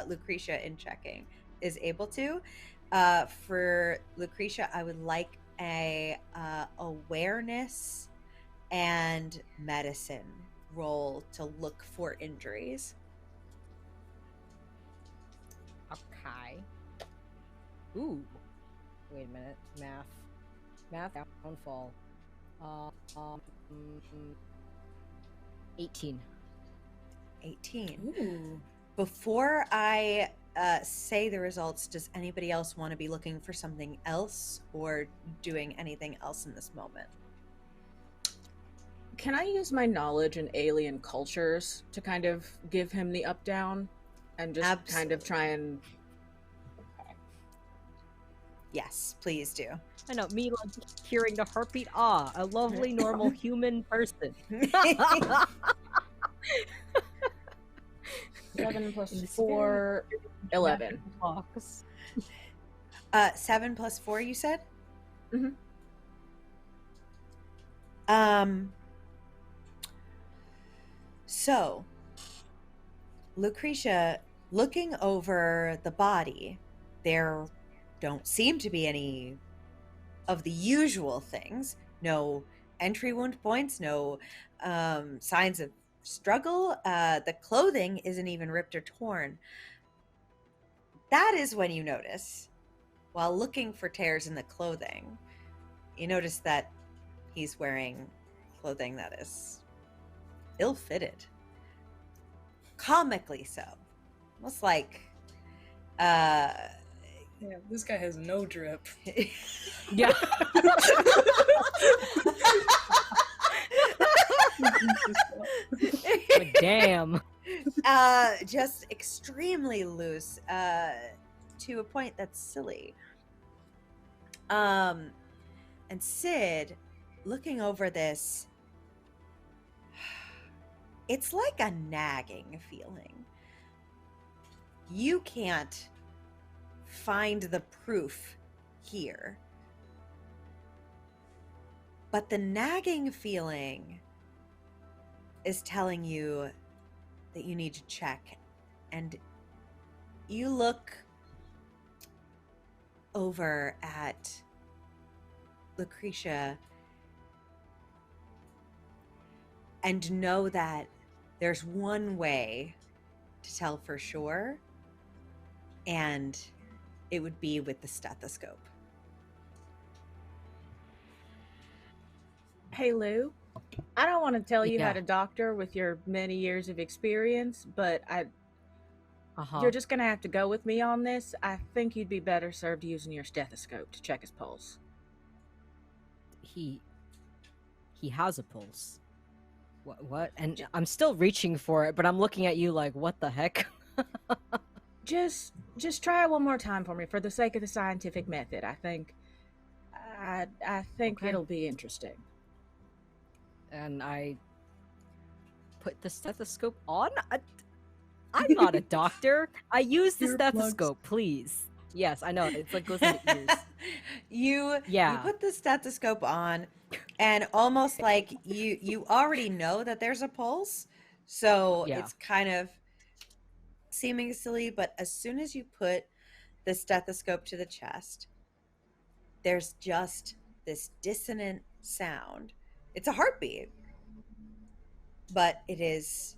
Lucretia in checking is able to. For Lucretia, I would like a awareness and medicine roll to look for injuries. Okay. Ooh. Wait a minute. Math downfall. 18. 18. Ooh. Before I say the results, does anybody else want to be looking for something else or doing anything else in this moment? Can I use my knowledge in alien cultures to kind of give him the up down and just kind of try and... Yes, please do. I know, me like hearing the heartbeat. Ah, a lovely, normal human person. 7 plus 4, 11. 7 plus 4, you said? Mm-hmm. So, Lucretia, looking over the body, there don't seem to be any of the usual things. No entry wound points, no signs of struggle. The clothing isn't even ripped or torn. That is when you notice, while looking for tears in the clothing, you notice that he's wearing clothing that is ill-fitted. Comically so. Almost like Yeah, this guy has no drip. Yeah. Like, damn. Just extremely loose, to a point that's silly. And Sid, looking over this, it's like a nagging feeling. You can't find the proof here. But the nagging feeling is telling you that you need to check. And you look over at Lucretia and know that there's one way to tell for sure, and it would be with the stethoscope. Hey, Lou. I don't want to tell you how Yeah. to doctor with your many years of experience, but you're just going to have to go with me on this. I think you'd be better served using your stethoscope to check his pulse. He has a pulse. What? And I'm still reaching for it, but I'm looking at you like, what the heck? Just try it one more time for me for the sake of the scientific method. I think Okay. it'll be interesting. And I put the stethoscope on. I'm not a doctor. I use the Earplugs. stethoscope, please. Yes, I know. It's like goes in the ears. You Yeah. put the stethoscope on, and almost like you already know that there's a pulse, so Yeah. it's kind of seeming silly. But as soon as you put the stethoscope to the chest, there's just this dissonant sound. It's a heartbeat, but it is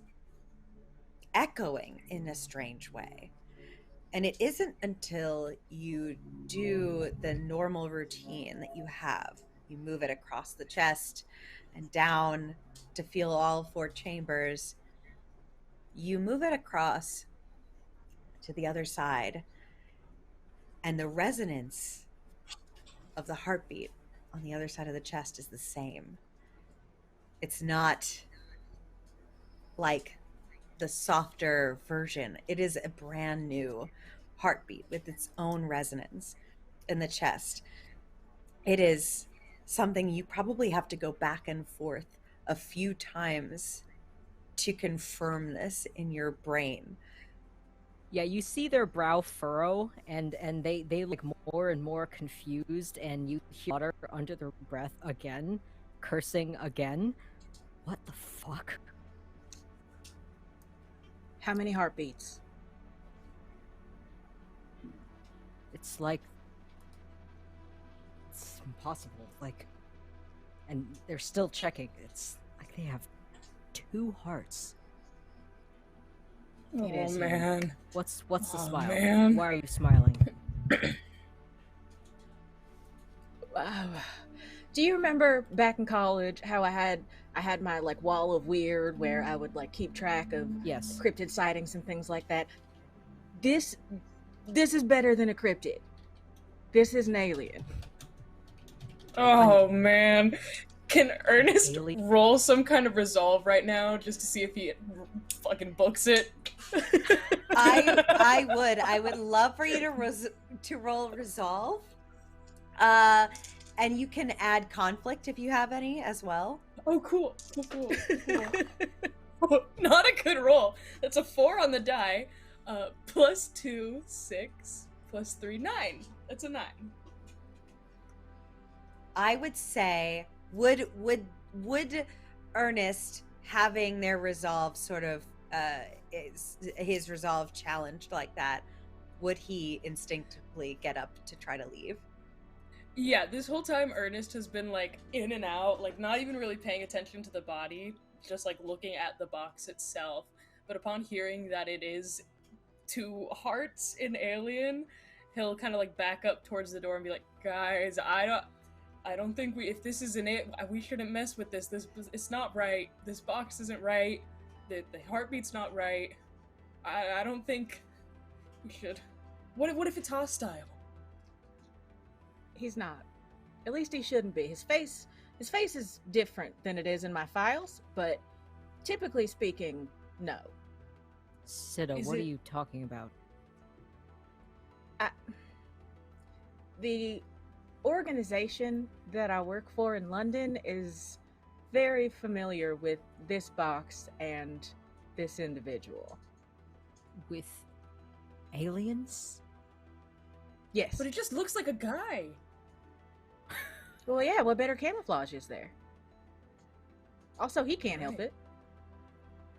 echoing in a strange way. And it isn't until you do the normal routine that you have. You move it across the chest and down to feel all four chambers. You move it across to the other side, and the resonance of the heartbeat on the other side of the chest is the same. It's not like the softer version, it is a brand new heartbeat with its own resonance in the chest. It is something you probably have to go back and forth a few times to confirm this in your brain. Yeah, you see their brow furrow, and they look more and more confused, and you hear water under their breath again, cursing again. What the fuck? How many heartbeats? It's like it's impossible. Like, and they're still checking. It's like they have 2 hearts. Oh, It is man. What's the Oh, smile? man. Why are you smiling? Wow. Do you remember back in college how I had my like wall of weird where I would like keep track of Yes. cryptid sightings and things like that? This is better than a cryptid. This is an alien. Oh, man. Can Ernest Alien? roll some kind of resolve right now just to see if he fucking books it? I would love for you to roll resolve. And you can add conflict if you have any as well. Oh, cool. Cool. Not a good roll. That's a 4 on the die. +2, 6, +3, 9. That's a 9. I would say would Ernest having their resolve sort of his resolve challenged like that, would he instinctively get up to try to leave? Yeah, this whole time Ernest has been like in and out, like not even really paying attention to the body, just like looking at the box itself. But upon hearing that it is 2 hearts in alien, he'll kind of like back up towards the door and be like, "Guys, I don't think if this isn't it, we shouldn't mess with this. It's not right. This box isn't right. The heartbeat's not right. I don't think we should. What if it's hostile?" He's not. At least he shouldn't be. His face is different than it is in my files, but typically speaking, no. Sida, Is what are it- you talking about? The organization that I work for in London is very familiar with this box and this individual. With aliens? Yes. But it just looks like a guy. Well, yeah, what better camouflage is there? Also, he can't help Right. it.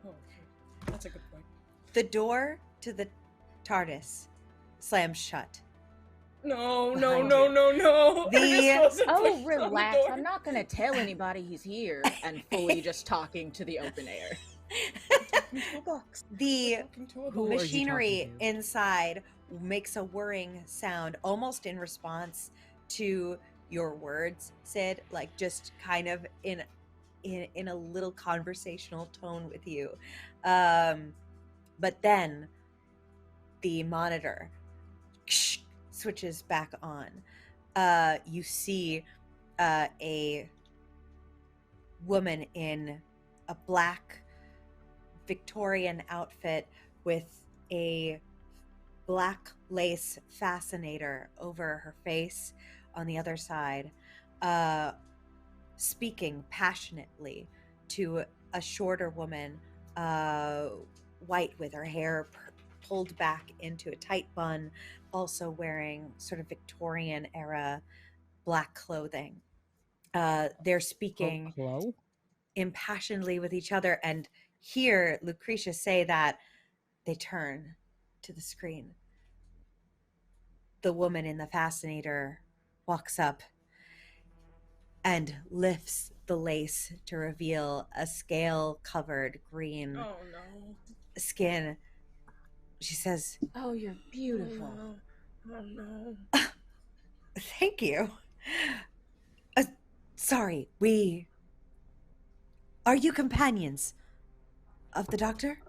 Oh, that's a good point. The door to the TARDIS slams shut. No. Behind Ernest wasn't Oh, pushed on the relax. door. I'm not gonna tell anybody he's here and fully just talking to the open air. Into a box. The Talking to a Who box. are you machinery talking to? inside makes a whirring sound, almost in response to your words, Sid, like just kind of in a little conversational tone with you. But then the monitor switches back on. You see a woman in a black Victorian outfit with a black lace fascinator over her face on the other side, speaking passionately to a shorter woman white with her hair pulled back into a tight bun, also wearing sort of Victorian era black clothing. They're speaking Hello? impassionedly with each other, and hear Lucretia say that. They turn to the screen. The woman in the fascinator walks up and lifts the lace to reveal a scale-covered green Oh no. skin. She says, Oh, you're beautiful. Oh no. "Thank you. Sorry, are you companions of the doctor?"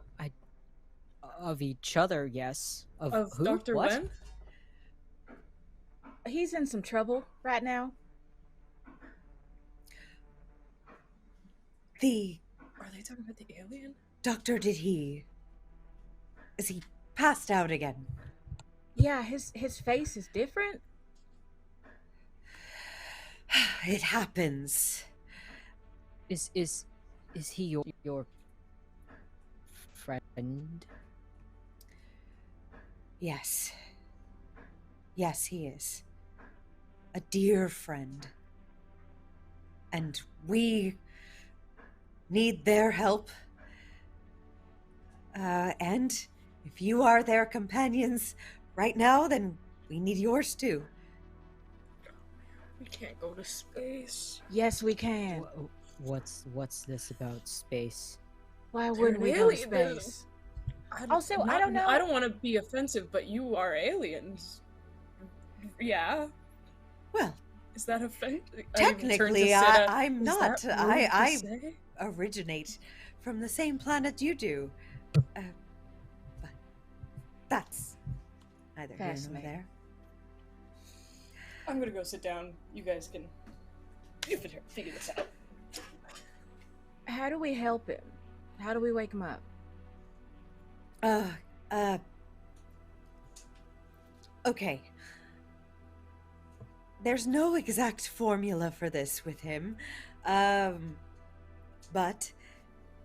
Of each other, yes. Of who? Dr. What? Wen? He's in some trouble right now. The Are they talking about the alien? doctor, is he passed out again? Yeah, his face is different. It happens. Is he your friend? Yes. Yes, he is. A dear friend. And we need their help. And if you are their companions right now, then we need yours too. We can't go to space. Yes, we can. What's this about space? Why They're wouldn't we an go to alien. space? Also, I don't know. I don't want to be offensive, but you are aliens. Yeah. Well, Is that offensive? technically, I'm not. I originate from the same planet you do. But that's neither here nor Fascinating. there. I'm gonna go sit down. You guys can figure this out. How do we help him? How do we wake him up? Okay. There's no exact formula for this with him. But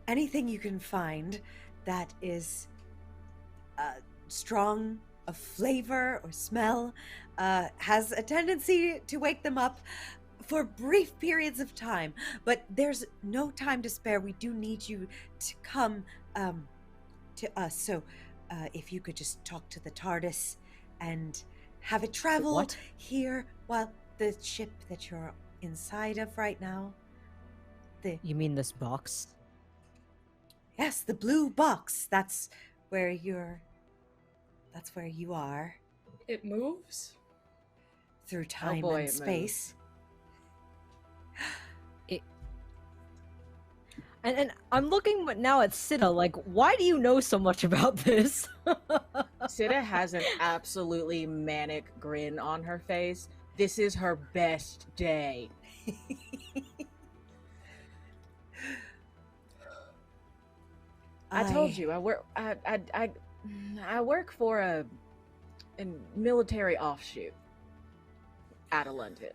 anything you can find that is strong of flavor or smell has a tendency to wake them up for brief periods of time. But there's no time to spare. We do need you to come to us. So if you could just talk to the TARDIS and have it travel What? here while the ship that you're inside of right now. You mean this box? Yes, the blue box. That's where you are It moves. through time boy, and it space. And I'm looking now at Sita, like, why do you know so much about this? Sita has an absolutely manic grin on her face. This is her best day. I told you, I work for a military offshoot out of London.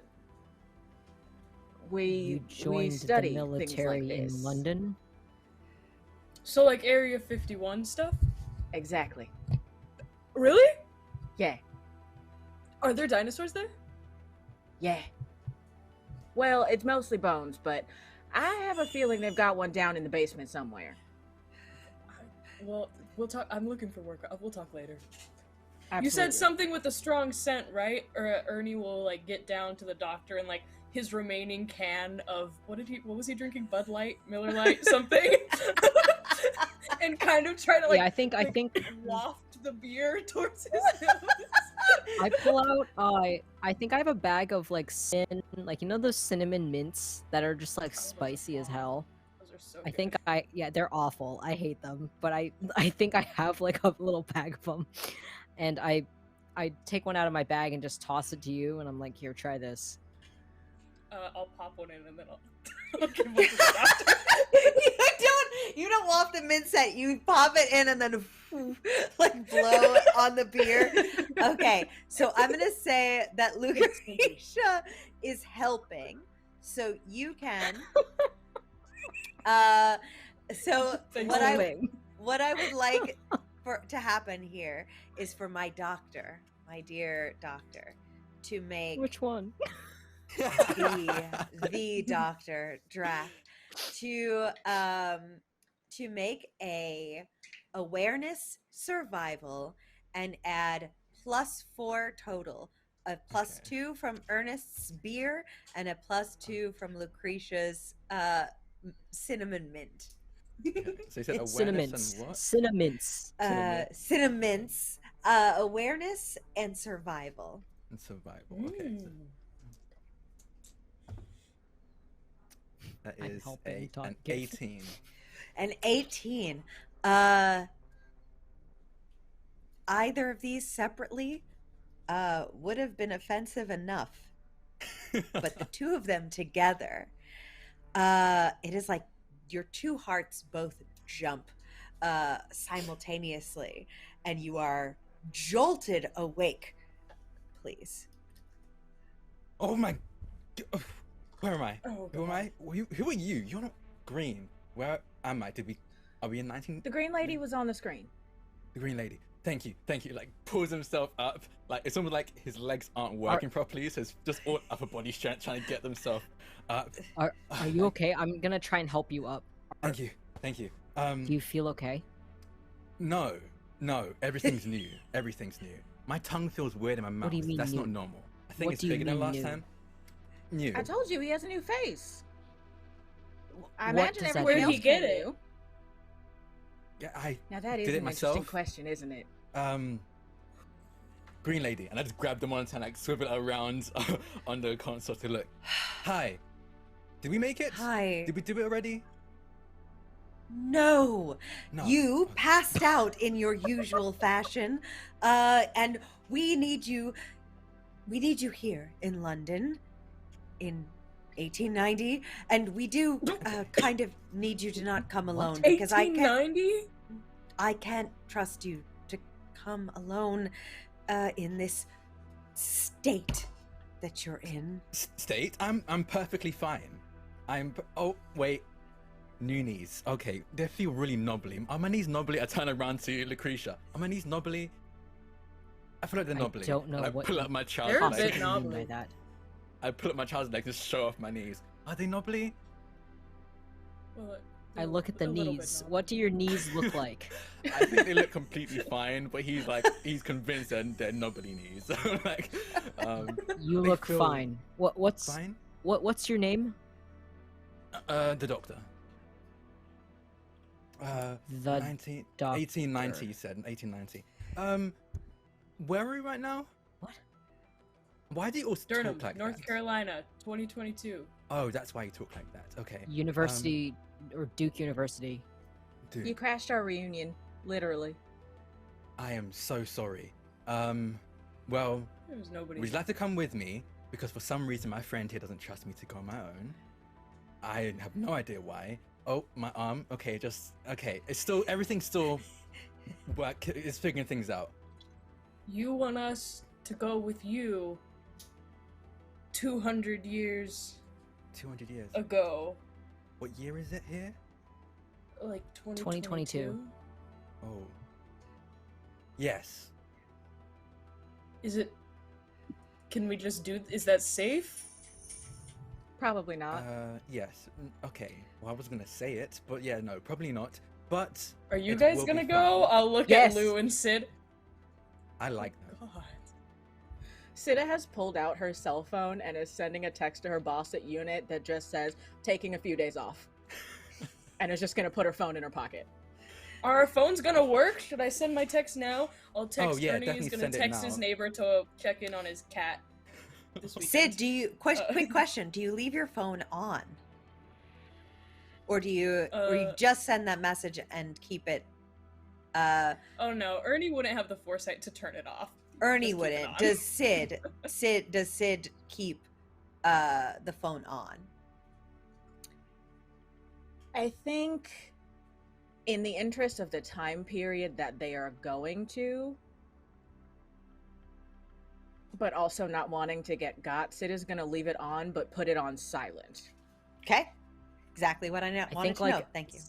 You We joined study the military things like in this. London? So like Area 51 stuff? Exactly. Really? Yeah. Are there dinosaurs there? Yeah. Well, it's mostly bones, but I have a feeling they've got one down in the basement somewhere. Well, we'll talk. I'm looking for work. We'll talk later. Absolutely. You said something with a strong scent, right? Or Ernie will like get down to the doctor and like his remaining can of what was he drinking? Bud Light, Miller Light, something, and kind of try to like Yeah, I think waft the beer towards his nose. I pull out I think I have a bag of like like you know those cinnamon mints that are just like spicy as hell. Those are so I good. think they're awful. I hate them, but I think I have like a little bag of them, and I take one out of my bag and just toss it to you, and I'm like, here, try this. I'll pop one in and then I'll give one to the doctor. You don't waft the mint set. You pop it in and then like blow on the beer. Okay, so I'm gonna say that Lucretia is helping, so you can. So Thanks what for I helping. what I would like to happen here is for my doctor, my dear doctor, to make Which one? the Dr. Drac to make a awareness survival and add +4 total. A +2 from Ernest's beer and a +2 from Lucretia's cinnamon mint. Okay. So you said awareness Cinnamints. and what? Cinnamints. Cinnamints, awareness and survival. And survival. Okay. So that I'm is helping you talk. an 18. An 18. Either of these separately would have been offensive enough, but the two of them together, it is like your two hearts both jump simultaneously, and you are jolted awake. Please. Oh my! Where am I? Oh, Who am I? Who are you? You're not green. Where am I? Are we in 19? The green lady was on the screen. The green lady. Thank you. Like pulls himself up. Like it's almost like his legs aren't working properly, so it's just all upper body strength trying to get themselves up. Are you okay? I'm gonna try and help you up. Thank you. Do you feel okay? No. Everything's new. Everything's new. My tongue feels weird in my mouth. do you mean That's new? not normal. I think What it's do you bigger than mean last new? time. New. I told you he has a new face. I What imagine does that everyone mean? else Where'd he get can it? do. Yeah, I Now that is did it an myself. interesting question, isn't it? Green lady, and I just grabbed them once and like swivel it around on the console to look. Hi. Did we make it? Hi. Did we do it already? No. No. You passed out in your usual fashion, and we need you here in London in 1890, and we do kind of need you to not come alone because 1890? I can't trust you to come alone in this state that you're in. State? I'm perfectly fine. Oh wait. New knees. Okay, they feel really knobbly. Are my knees knobbly? I turn around to Lucretia. Are my knees knobbly? I feel like they're knobbly. I don't know And I what pull you up my child's They're a leg. bit possibly mean by knobbly. that. I pull up my child's leg to show off my knees. Are they knobbly? Well, I look at the a little bit knees. knobbly. What do your knees look like? I think they look completely fine, but he's convinced they're knobbly knees. Like, You They look feel fine. What's fine. what's your name? The doctor. The 1890, you said. 1890. Where are we right now? What? Why do you all Durham, talk like North that? Carolina, 2022. Oh, that's why you talk like that. Okay. University or Duke University. Dude, You crashed our reunion, literally. I am so sorry. Well, There was nobody. would you like to come with me? Because for some reason my friend here doesn't trust me to go on my own. I have no idea why. Oh, my arm. Okay, okay. Everything's still it's figuring things out. You want us to go with you 200 years 200 years. ago, What year is it here? like 2022. Oh. Yes. Is it? Can we just do? Is that safe? Probably not. Yes. Okay. Well, I was gonna say it, but yeah, no, probably not. But Are you it guys will gonna be go? fun. I'll look Yes. at Lou and Sid. I like them. God. Sida has pulled out her cell phone and is sending a text to her boss at unit that just says, taking a few days off. And is just gonna put her phone in her pocket. Are our phones gonna work? Should I send my text now? I'll text yeah, Ernie. He's definitely gonna send it text his now. neighbor to check in on his cat. This weekend. Sid, quick question, do you leave your phone on? Or do you just send that message and keep it Oh no, Ernie wouldn't have the foresight to turn it off. Ernie Just keep it wouldn't. on. Does Sid keep the phone on? I think in the interest of the time period that they are going to, but also not wanting to get got, Sid is gonna leave it on but put it on silent. Okay. Exactly what I I wanted think to like know. Thank you.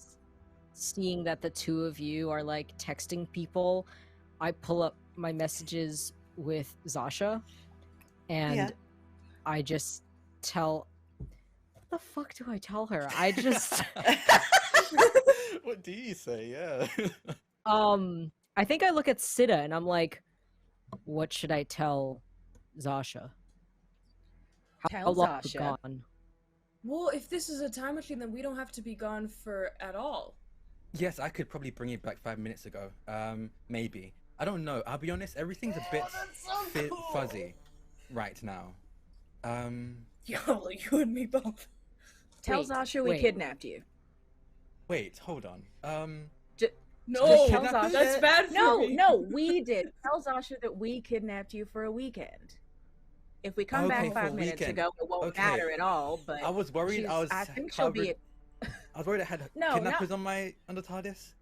seeing that the two of you are like texting people, I pull up my messages with Zasha, and Yeah. I just tell. What the fuck do I tell her? I just What do you say? Yeah. I think I look at Sita and I'm like, what should I tell Zasha? How Tell long we're Zasha. gone? Well, if this is a time machine, then we don't have to be gone for at all. Yes, I could probably bring it back 5 minutes ago. Maybe. I don't know. I'll be honest. Everything's a bit fuzzy right now. Yeah, well, you and me both. Tell Wait, Zasha we wait. kidnapped you. Wait, hold on. No, Tell Zasha. that's bad for me. No, we did. Tell Zasha that we kidnapped you for a weekend. If we come Okay, back for a 5 minutes weekend. ago, it won't Okay. matter at all. But I was worried. I think she'll be. I was worried I had No, kidnappers on the TARDIS.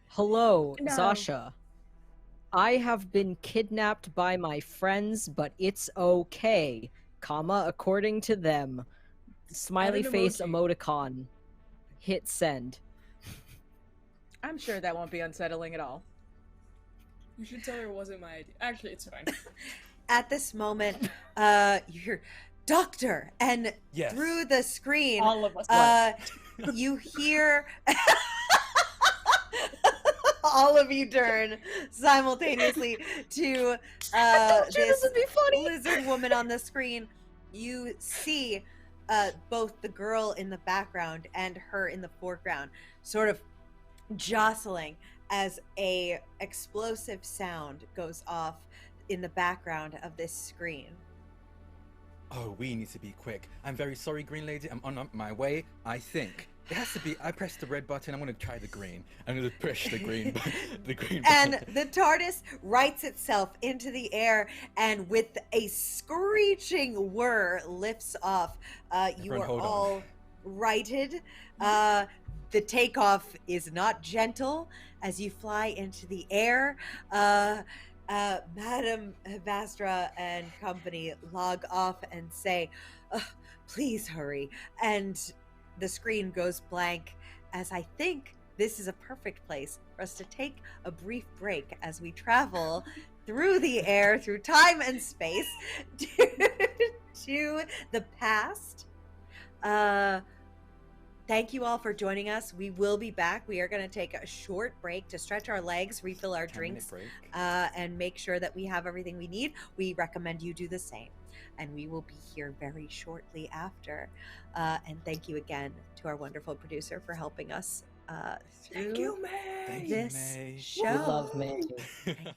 Hello, No. Zasha. I have been kidnapped by my friends, but it's okay, comma, according to them. Smiley Add an face emoji. emoticon. Hit send. I'm sure that won't be unsettling at all. You should tell her it wasn't my idea. Actually, it's fine. At this moment, you hear doctor, and Yes. through the screen, All of us. you hear all of you turn simultaneously to this would be funny. lizard woman on the screen. You see both the girl in the background and her in the foreground sort of jostling as a explosive sound goes off in the background of this screen. Oh, we need to be quick. I'm very sorry, Green Lady. I'm on my way. I think it has to be. I pressed the red button. I'm gonna try the green. I'm gonna push the green. The green. And button. the TARDIS rights itself into the air, and with a screeching whir lifts off. You Everyone are hold on. all righted. The takeoff is not gentle as you fly into the air. Madam Vastra and company log off and say, please hurry. And the screen goes blank, as I think this is a perfect place for us to take a brief break as we travel through the air, through time and space, to the past. Thank you all for joining us. We will be back. We are going to take a short break to stretch our legs, refill our 10-minute drinks, break. and make sure that we have everything we need. We recommend you do the same. And we will be here very shortly after. And thank you again to our wonderful producer for helping us through Thank you, May. Thank you, this May. show. We love May. Thank you,